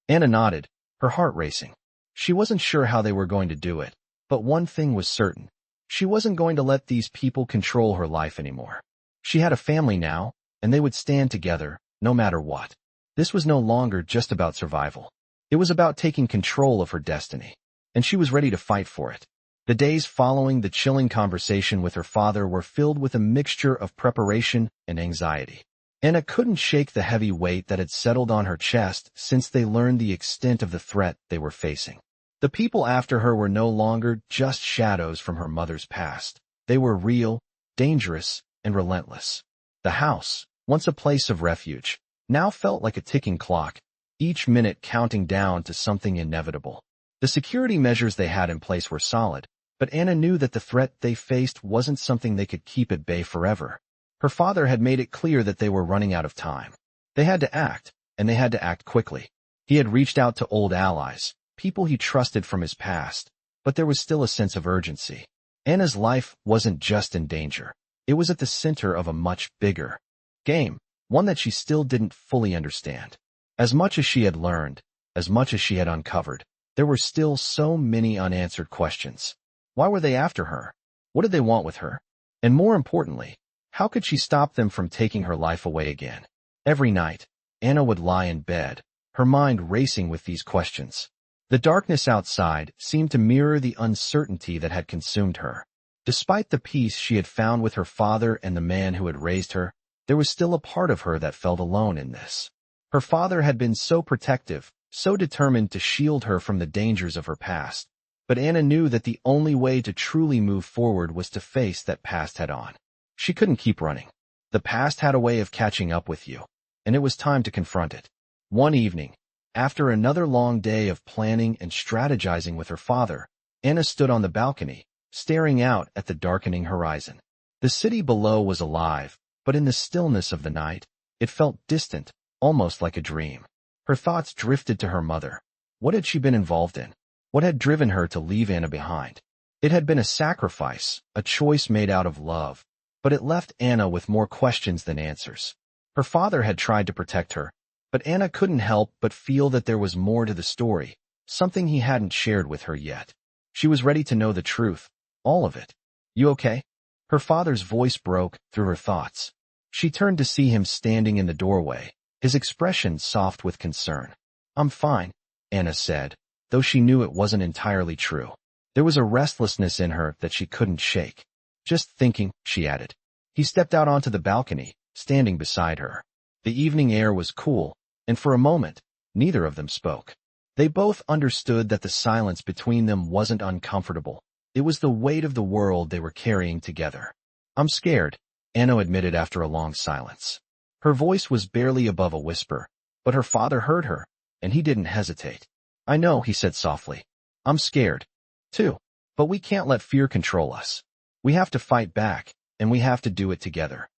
Anna nodded, her heart racing. She wasn't sure how they were going to do it, but one thing was certain. She wasn't going to let these people control her life anymore. She had a family now, and they would stand together, no matter what. This was no longer just about survival. It was about taking control of her destiny, and she was ready to fight for it. The days following the chilling conversation with her father were filled with a mixture of preparation and anxiety. Anna couldn't shake the heavy weight that had settled on her chest since they learned the extent of the threat they were facing. The people after her were no longer just shadows from her mother's past. They were real, dangerous, and relentless. The house, once a place of refuge, now felt like a ticking clock, each minute counting down to something inevitable. The security measures they had in place were solid, but Anna knew that the threat they faced wasn't something they could keep at bay forever. Her father had made it clear that they were running out of time. They had to act, and they had to act quickly. He had reached out to old allies, people he trusted from his past, but there was still a sense of urgency. Anna's life wasn't just in danger. It was at the center of a much bigger game, one that she still didn't fully understand. As much as she had learned, as much as she had uncovered, there were still so many unanswered questions. Why were they after her? What did they want with her? And more importantly, how could she stop them from taking her life away again? Every night, Anna would lie in bed, her mind racing with these questions. The darkness outside seemed to mirror the uncertainty that had consumed her. Despite the peace she had found with her father and the man who had raised her, there was still a part of her that felt alone in this. Her father had been so protective, so determined to shield her from the dangers of her past. But Anna knew that the only way to truly move forward was to face that past head-on. She couldn't keep running. The past had a way of catching up with you, and it was time to confront it. One evening, after another long day of planning and strategizing with her father, Anna stood on the balcony, staring out at the darkening horizon. The city below was alive, but in the stillness of the night, it felt distant, almost like a dream. Her thoughts drifted to her mother. What had she been involved in? What had driven her to leave Anna behind? It had been a sacrifice, a choice made out of love, but it left Anna with more questions than answers. Her father had tried to protect her, but Anna couldn't help but feel that there was more to the story, something he hadn't shared with her yet. She was ready to know the truth, all of it. You okay? Her father's voice broke through her thoughts. She turned to see him standing in the doorway, his expression soft with concern. I'm fine, Anna said, though she knew it wasn't entirely true. There was a restlessness in her that she couldn't shake. Just thinking, she added. He stepped out onto the balcony, standing beside her. The evening air was cool, and for a moment, neither of them spoke. They both understood that the silence between them wasn't uncomfortable. It was the weight of the world they were carrying together. I'm scared, Anna admitted after a long silence. Her voice was barely above a whisper, but her father heard her, and he didn't hesitate. I know, he said softly. I'm scared, too, but we can't let fear control us. We have to fight back, and we have to do it together.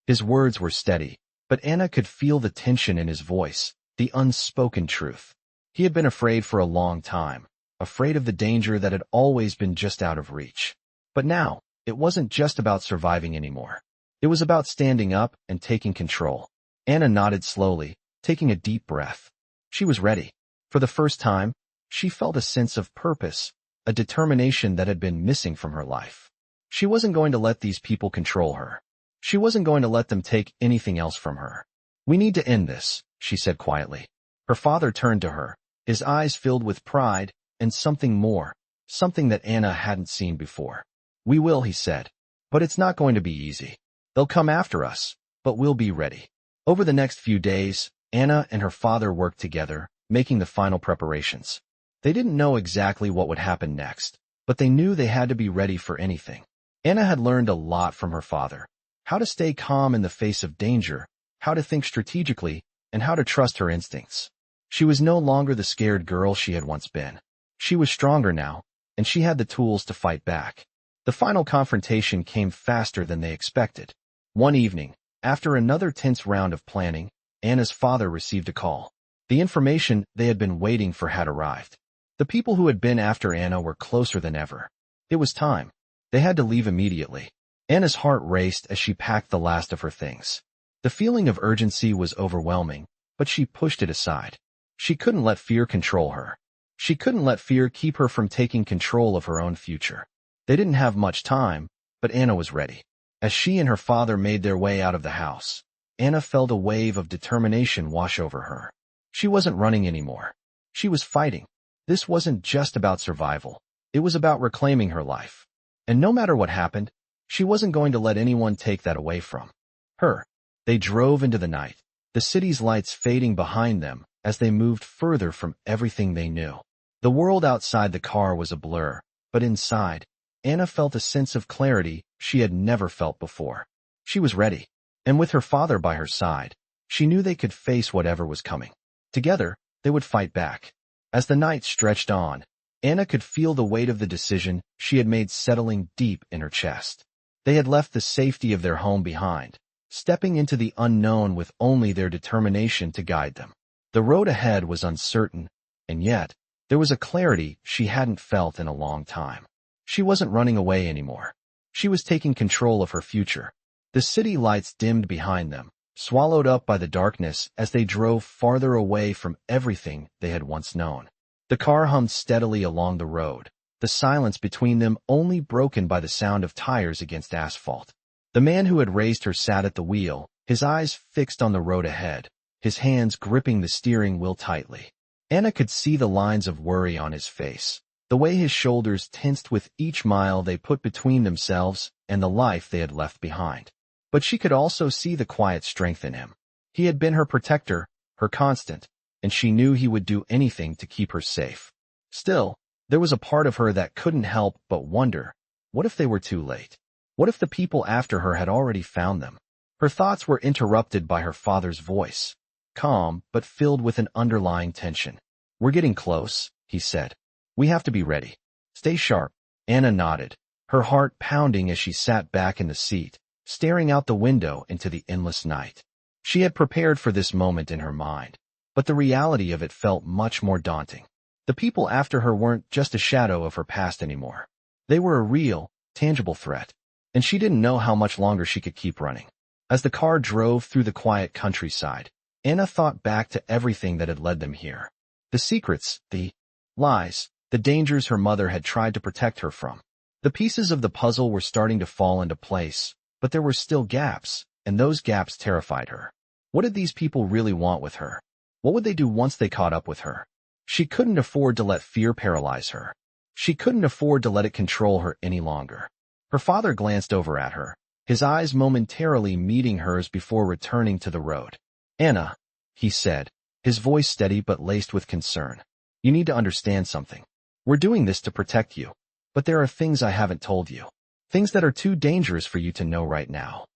His words were steady, but Anna could feel the tension in his voice, the unspoken truth. He had been afraid for a long time, afraid of the danger that had always been just out of reach. But now, it wasn't just about surviving anymore. It was about standing up and taking control. Anna nodded slowly, taking a deep breath. She was ready. For the first time, she felt a sense of purpose, a determination that had been missing from her life. She wasn't going to let these people control her. She wasn't going to let them take anything else from her. We need to end this, she said quietly. Her father turned to her, his eyes filled with pride and something more, something that Anna hadn't seen before. "We will," he said. "But it's not going to be easy. They'll come after us, but we'll be ready." Over the next few days, Anna and her father worked together, making the final preparations. They didn't know exactly what would happen next, but they knew they had to be ready for anything. Anna had learned a lot from her father: how to stay calm in the face of danger, how to think strategically, and how to trust her instincts. She was no longer the scared girl she had once been. She was stronger now, and she had the tools to fight back. The final confrontation came faster than they expected. One evening, after another tense round of planning, Anna's father received a call. The information they had been waiting for had arrived. The people who had been after Anna were closer than ever. It was time. They had to leave immediately. Anna's heart raced as she packed the last of her things. The feeling of urgency was overwhelming, but she pushed it aside. She couldn't let fear control her. She couldn't let fear keep her from taking control of her own future. They didn't have much time, but Anna was ready. As she and her father made their way out of the house, Anna felt a wave of determination wash over her. She wasn't running anymore. She was fighting. This wasn't just about survival. It was about reclaiming her life. And no matter what happened, she wasn't going to let anyone take that away from her. They drove into the night, the city's lights fading behind them as they moved further from everything they knew. The world outside the car was a blur, but inside, Anna felt a sense of clarity she had never felt before. She was ready, and with her father by her side, she knew they could face whatever was coming. Together, they would fight back. As the night stretched on, Anna could feel the weight of the decision she had made settling deep in her chest. They had left the safety of their home behind, stepping into the unknown with only their determination to guide them. The road ahead was uncertain, and yet, there was a clarity she hadn't felt in a long time. She wasn't running away anymore. She was taking control of her future. The city lights dimmed behind them, swallowed up by the darkness as they drove farther away from everything they had once known. The car hummed steadily along the road, the silence between them only broken by the sound of tires against asphalt. The man who had raised her sat at the wheel, his eyes fixed on the road ahead, his hands gripping the steering wheel tightly. Anna could see the lines of worry on his face, the way his shoulders tensed with each mile they put between themselves and the life they had left behind. But she could also see the quiet strength in him. He had been her protector, her constant, and she knew he would do anything to keep her safe. Still, there was a part of her that couldn't help but wonder, what if they were too late? What if the people after her had already found them? Her thoughts were interrupted by her father's voice, calm but filled with an underlying tension. "We're getting close," he said. "We have to be ready. Stay sharp." Anna nodded, her heart pounding as she sat back in the seat, staring out the window into the endless night. She had prepared for this moment in her mind, but the reality of it felt much more daunting. The people after her weren't just a shadow of her past anymore. They were a real, tangible threat, and she didn't know how much longer she could keep running. As the car drove through the quiet countryside, Anna thought back to everything that had led them here. The secrets, the lies, the dangers her mother had tried to protect her from. The pieces of the puzzle were starting to fall into place, but there were still gaps, and those gaps terrified her. What did these people really want with her? What would they do once they caught up with her? She couldn't afford to let fear paralyze her. She couldn't afford to let it control her any longer. Her father glanced over at her, his eyes momentarily meeting hers before returning to the road. "Anna," he said, his voice steady but laced with concern. "You need to understand something. We're doing this to protect you, but there are things I haven't told you. Things that are too dangerous for you to know right now."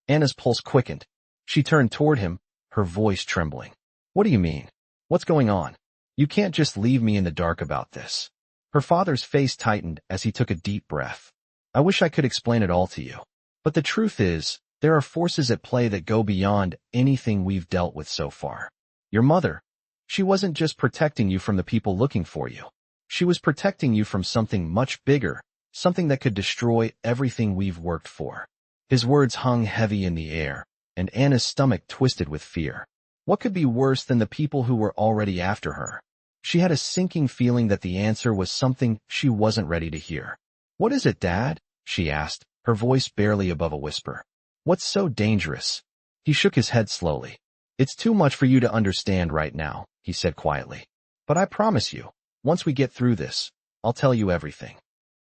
Anna's pulse quickened. She turned toward him, her voice trembling. "What do you mean? What's going on? You can't just leave me in the dark about this." Her father's face tightened as he took a deep breath. "I wish I could explain it all to you. But the truth is, there are forces at play that go beyond anything we've dealt with so far. Your mother, she wasn't just protecting you from the people looking for you. She was protecting you from something much bigger, something that could destroy everything we've worked for." His words hung heavy in the air, and Anna's stomach twisted with fear. What could be worse than the people who were already after her? She had a sinking feeling that the answer was something she wasn't ready to hear. "What is it, Dad?" she asked, her voice barely above a whisper. "What's so dangerous?" He shook his head slowly. "It's too much for you to understand right now, he said quietly. But I promise you, once we get through this, I'll tell you everything.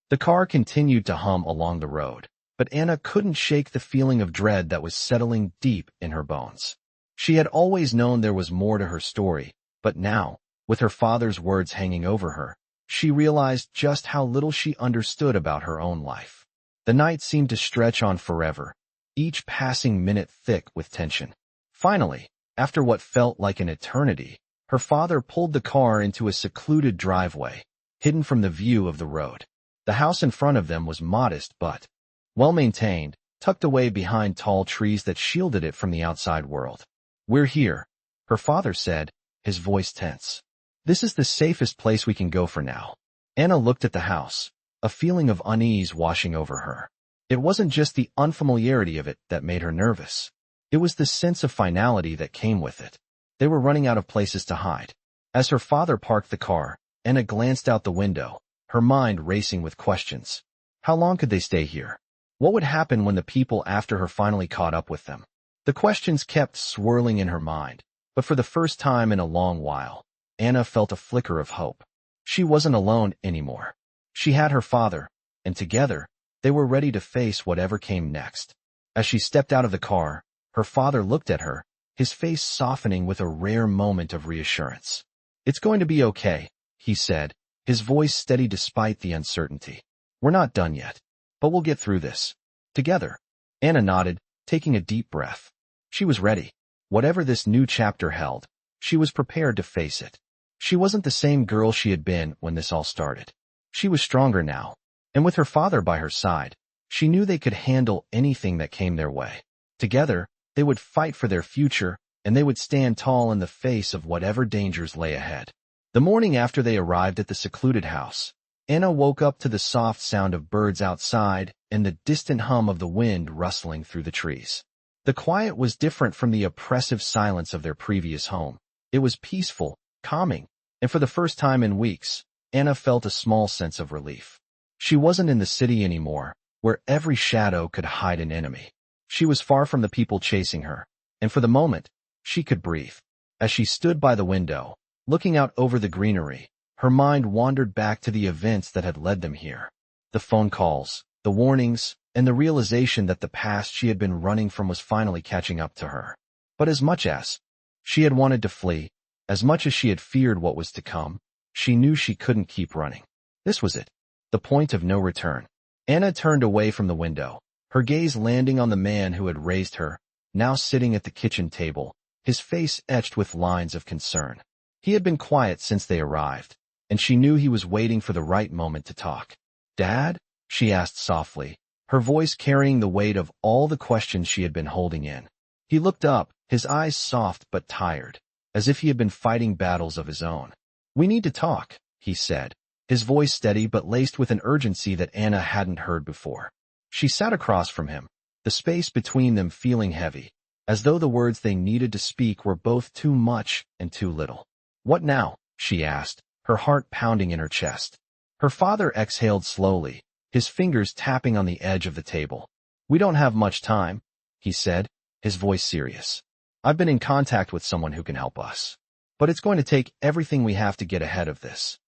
The car continued to hum along the road, but Anna couldn't shake the feeling of dread that was settling deep in her bones. She had always known there was more to her story, but now, with her father's words hanging over her, she realized just how little she understood about her own life. The night seemed to stretch on forever, each passing minute thick with tension. Finally, after what felt like an eternity, her father pulled the car into a secluded driveway, hidden from the view of the road. The house in front of them was modest but well-maintained, tucked away behind tall trees that shielded it from the outside world. "We're here," her father said, his voice tense. "This is the safest place we can go for now." Anna looked at the house, a feeling of unease washing over her. It wasn't just the unfamiliarity of it that made her nervous. It was the sense of finality that came with it. They were running out of places to hide. As her father parked the car, Anna glanced out the window, her mind racing with questions. How long could they stay here? What would happen when the people after her finally caught up with them? The questions kept swirling in her mind, but for the first time in a long while, Anna felt a flicker of hope. She wasn't alone anymore. She had her father, and together, they were ready to face whatever came next. As she stepped out of the car, her father looked at her, his face softening with a rare moment of reassurance. "It's going to be okay," he said, his voice steady despite the uncertainty. "We're not done yet, but we'll get through this. Together." Anna nodded, taking a deep breath. She was ready. Whatever this new chapter held, she was prepared to face it. She wasn't the same girl she had been when this all started. She was stronger now, and with her father by her side, she knew they could handle anything that came their way. Together, they would fight for their future, and they would stand tall in the face of whatever dangers lay ahead. The morning after they arrived at the secluded house, Anna woke up to the soft sound of birds outside and the distant hum of the wind rustling through the trees. The quiet was different from the oppressive silence of their previous home. It was peaceful, calming, and for the first time in weeks, Anna felt a small sense of relief. She wasn't in the city anymore, where every shadow could hide an enemy. She was far from the people chasing her, and for the moment, she could breathe. As she stood by the window, looking out over the greenery, her mind wandered back to the events that had led them here. The phone calls, the warnings, and the realization that the past she had been running from was finally catching up to her. But as much as she had wanted to flee, as much as she had feared what was to come, she knew she couldn't keep running. This was it, the point of no return. Anna turned away from the window, her gaze landing on the man who had raised her, now sitting at the kitchen table, his face etched with lines of concern. He had been quiet since they arrived, and she knew he was waiting for the right moment to talk. "Dad?" she asked softly, her voice carrying the weight of all the questions she had been holding in. He looked up, his eyes soft but tired, as if he had been fighting battles of his own. "We need to talk," he said, his voice steady but laced with an urgency that Anna hadn't heard before. She sat across from him, the space between them feeling heavy, as though the words they needed to speak were both too much and too little. "What now?" she asked, her heart pounding in her chest. Her father exhaled slowly, his fingers tapping on the edge of the table. "We don't have much time," he said, his voice serious. "I've been in contact with someone who can help us. But it's going to take everything we have to get ahead of this."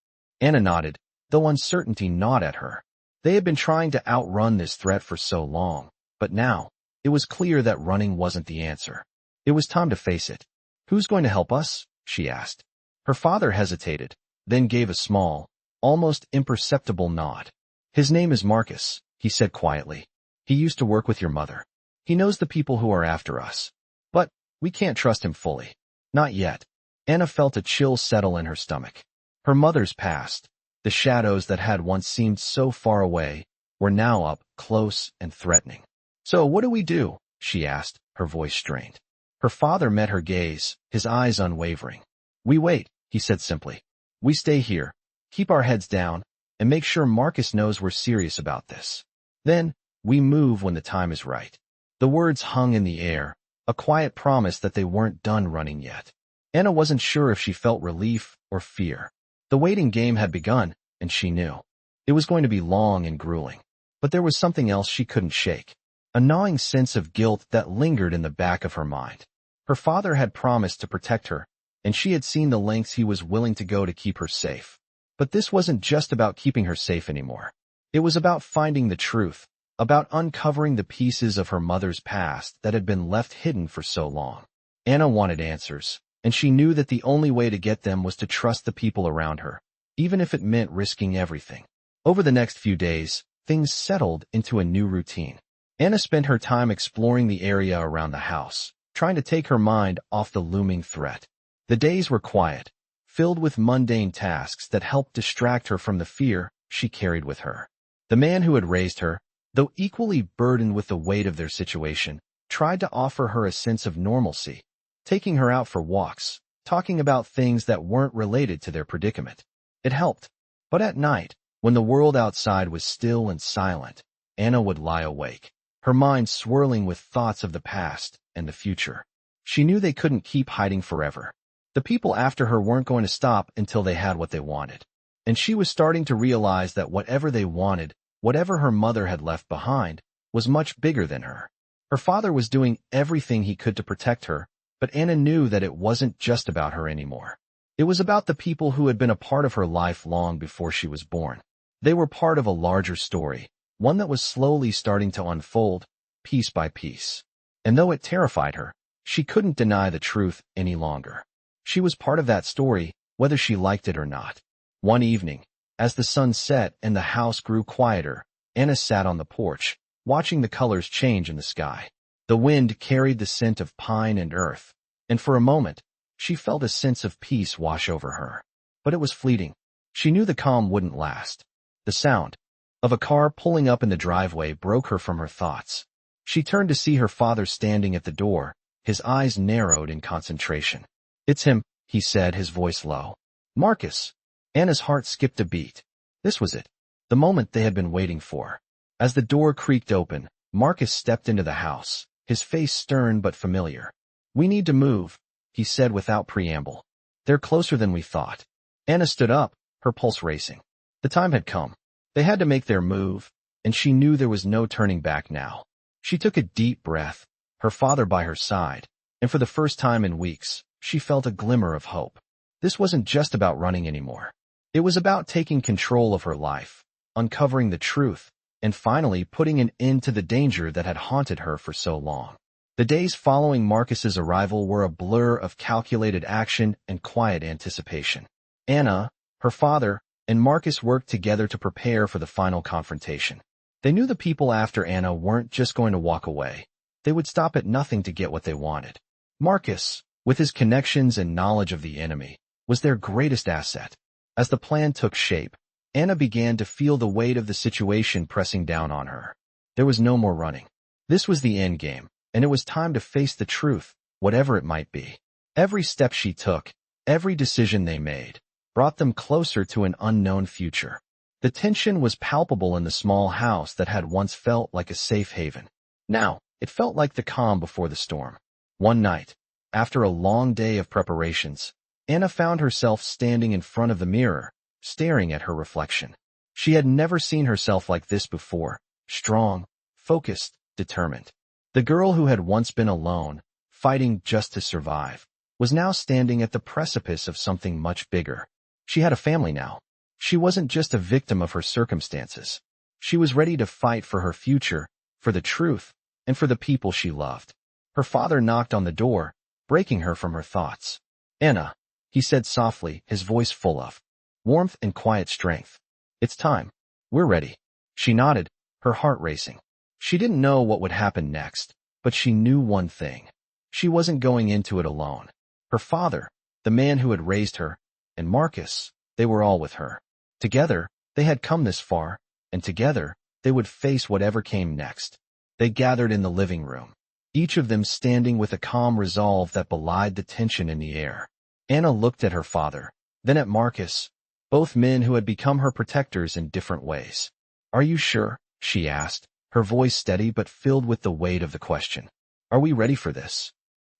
Anna nodded, though uncertainty gnawed at her. They had been trying to outrun this threat for so long, but now, it was clear that running wasn't the answer. It was time to face it. "Who's going to help us?" she asked. Her father hesitated, then gave a small, almost imperceptible nod. "His name is Marcus," he said quietly. "He used to work with your mother. He knows the people who are after us. But we can't trust him fully. Not yet." Anna felt a chill settle in her stomach. Her mother's past, the shadows that had once seemed so far away, were now up, close and threatening. "So what do we do?" she asked, her voice strained. Her father met her gaze, his eyes unwavering. "We wait," he said simply. "We stay here, keep our heads down, and make sure Marcus knows we're serious about this. Then, we move when the time is right." The words hung in the air, a quiet promise that they weren't done running yet. Anna wasn't sure if she felt relief or fear. The waiting game had begun, and she knew. It was going to be long and grueling. But there was something else she couldn't shake, a gnawing sense of guilt that lingered in the back of her mind. Her father had promised to protect her, and she had seen the lengths he was willing to go to keep her safe. But this wasn't just about keeping her safe anymore. It was about finding the truth, about uncovering the pieces of her mother's past that had been left hidden for so long. Anna wanted answers, and she knew that the only way to get them was to trust the people around her, even if it meant risking everything. Over the next few days, things settled into a new routine. Anna spent her time exploring the area around the house, trying to take her mind off the looming threat. The days were quiet, filled with mundane tasks that helped distract her from the fear she carried with her. The man who had raised her, though equally burdened with the weight of their situation, tried to offer her a sense of normalcy, taking her out for walks, talking about things that weren't related to their predicament. It helped. But at night, when the world outside was still and silent, Anna would lie awake, her mind swirling with thoughts of the past and the future. She knew they couldn't keep hiding forever. The people after her weren't going to stop until they had what they wanted. And she was starting to realize that whatever they wanted, whatever her mother had left behind, was much bigger than her. Her father was doing everything he could to protect her, but Anna knew that it wasn't just about her anymore. It was about the people who had been a part of her life long before she was born. They were part of a larger story, one that was slowly starting to unfold, piece by piece. And though it terrified her, she couldn't deny the truth any longer. She was part of that story, whether she liked it or not. One evening, as the sun set and the house grew quieter, Anna sat on the porch, watching the colors change in the sky. The wind carried the scent of pine and earth, and for a moment, she felt a sense of peace wash over her. But it was fleeting. She knew the calm wouldn't last. The sound of a car pulling up in the driveway broke her from her thoughts. She turned to see her father standing at the door, his eyes narrowed in concentration. "It's him," he said, his voice low. "Marcus." Anna's heart skipped a beat. This was it, the moment they had been waiting for. As the door creaked open, Marcus stepped into the house, his face stern but familiar. "We need to move," he said without preamble. "They're closer than we thought." Anna stood up, her pulse racing. The time had come. They had to make their move, and she knew there was no turning back now. She took a deep breath, her father by her side, and for the first time in weeks, she felt a glimmer of hope. This wasn't just about running anymore. It was about taking control of her life, uncovering the truth, and finally putting an end to the danger that had haunted her for so long. The days following Marcus's arrival were a blur of calculated action and quiet anticipation. Anna, her father, and Marcus worked together to prepare for the final confrontation. They knew the people after Anna weren't just going to walk away. They would stop at nothing to get what they wanted. Marcus, with his connections and knowledge of the enemy, was their greatest asset. As the plan took shape, Anna began to feel the weight of the situation pressing down on her. There was no more running. This was the end game, and it was time to face the truth, whatever it might be. Every step she took, every decision they made, brought them closer to an unknown future. The tension was palpable in the small house that had once felt like a safe haven. Now, it felt like the calm before the storm. One night, after a long day of preparations, Anna found herself standing in front of the mirror, staring at her reflection. She had never seen herself like this before, strong, focused, determined. The girl who had once been alone, fighting just to survive, was now standing at the precipice of something much bigger. She had a family now. She wasn't just a victim of her circumstances. She was ready to fight for her future, for the truth, and for the people she loved. Her father knocked on the door, breaking her from her thoughts. "Anna," he said softly, his voice full of warmth and quiet strength. "It's time. We're ready." She nodded, her heart racing. She didn't know what would happen next, but she knew one thing. She wasn't going into it alone. Her father, the man who had raised her, and Marcus, they were all with her. Together, they had come this far, and together, they would face whatever came next. They gathered in the living room, each of them standing with a calm resolve that belied the tension in the air. Anna looked at her father, then at Marcus, both men who had become her protectors in different ways. "Are you sure?" she asked, her voice steady but filled with the weight of the question. "Are we ready for this?"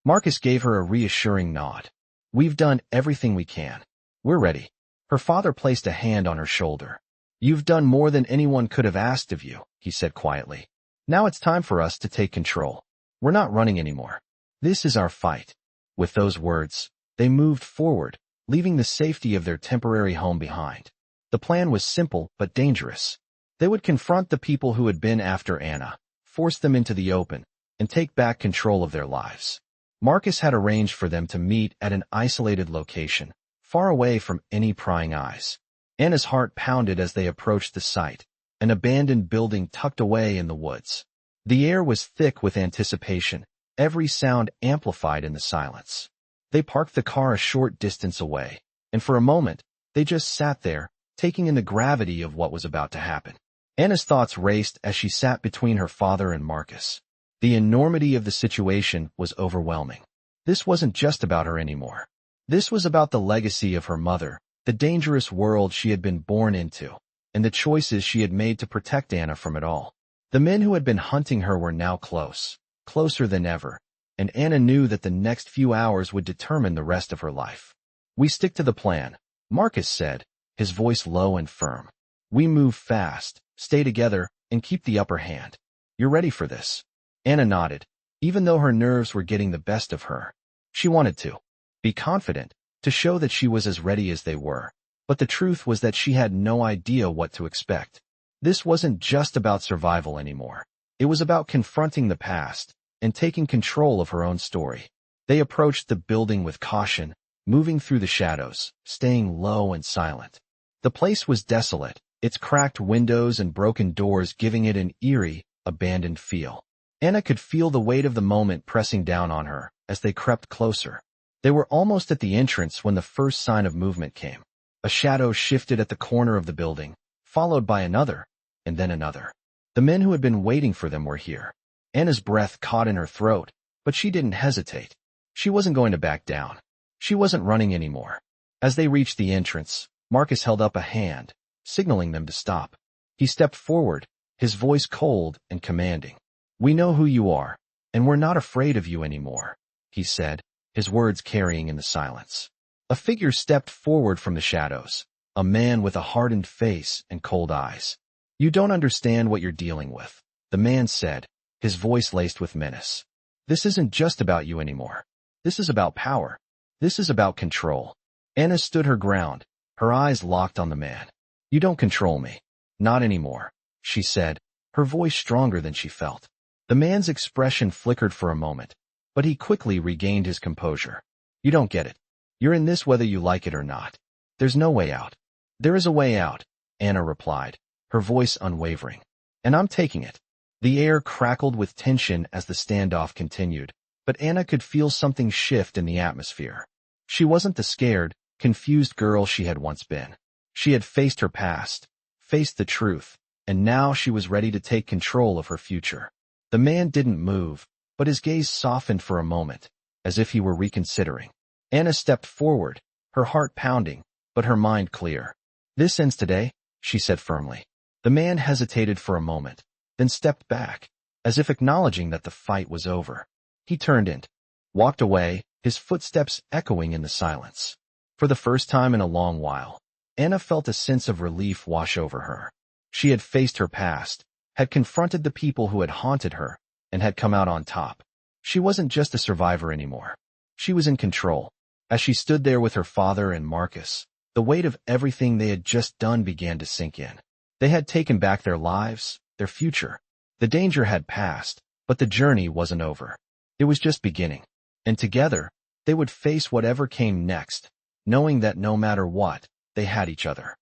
Marcus gave her a reassuring nod. "We've done everything we can. We're ready." Her father placed a hand on her shoulder. "You've done more than anyone could have asked of you," he said quietly. "Now it's time for us to take control. We're not running anymore. This is our fight." With those words, They moved forward, leaving the safety of their temporary home behind. The plan was simple but dangerous. They would confront the people who had been after Anna, force them into the open, and take back control of their lives. Marcus had arranged for them to meet at an isolated location, far away from any prying eyes. Anna's heart pounded as they approached the site, an abandoned building tucked away in the woods. The air was thick with anticipation, every sound amplified in the silence. They parked the car a short distance away, and for a moment, they just sat there, taking in the gravity of what was about to happen. Anna's thoughts raced as she sat between her father and Marcus. The enormity of the situation was overwhelming. This wasn't just about her anymore. This was about the legacy of her mother, the dangerous world she had been born into, and the choices she had made to protect Anna from it all. The men who had been hunting her were now close, closer than ever, and Anna knew that the next few hours would determine the rest of her life. "We stick to the plan," Marcus said, his voice low and firm. "We move fast, stay together, and keep the upper hand. You're ready for this?" Anna nodded, even though her nerves were getting the best of her. She wanted to be confident, to show that she was as ready as they were, but the truth was that she had no idea what to expect. This wasn't just about survival anymore. It was about confronting the past and taking control of her own story. They approached the building with caution, moving through the shadows, staying low and silent. The place was desolate, its cracked windows and broken doors giving it an eerie, abandoned feel. Anna could feel the weight of the moment pressing down on her as they crept closer. They were almost at the entrance when the first sign of movement came. A shadow shifted at the corner of the building, followed by another, and then another. The men who had been waiting for them were here. Anna's breath caught in her throat, but she didn't hesitate. She wasn't going to back down. She wasn't running anymore. As they reached the entrance, Marcus held up a hand, signaling them to stop. He stepped forward, his voice cold and commanding. "We know who you are, and we're not afraid of you anymore," he said, his words carrying in the silence. A figure stepped forward from the shadows, a man with a hardened face and cold eyes. "You don't understand what you're dealing with," the man said, his voice laced with menace. "This isn't just about you anymore. This is about power. This is about control." Anna stood her ground, her eyes locked on the man. "You don't control me. Not anymore," she said, her voice stronger than she felt. The man's expression flickered for a moment, but he quickly regained his composure. "You don't get it. You're in this whether you like it or not. There's no way out." "There is a way out," Anna replied, her voice unwavering. "And I'm taking it." The air crackled with tension as the standoff continued, but Anna could feel something shift in the atmosphere. She wasn't the scared, confused girl she had once been. She had faced her past, faced the truth, and now she was ready to take control of her future. The man didn't move, but his gaze softened for a moment, as if he were reconsidering. Anna stepped forward, her heart pounding, but her mind clear. "This ends today," she said firmly. The man hesitated for a moment, then stepped back, as if acknowledging that the fight was over. He turned and walked away, his footsteps echoing in the silence. For the first time in a long while, Anna felt a sense of relief wash over her. She had faced her past, had confronted the people who had haunted her, and had come out on top. She wasn't just a survivor anymore. She was in control. As she stood there with her father and Marcus, the weight of everything they had just done began to sink in. They had taken back their lives, their future. The danger had passed, but the journey wasn't over. It was just beginning. And together, they would face whatever came next, knowing that no matter what, they had each other.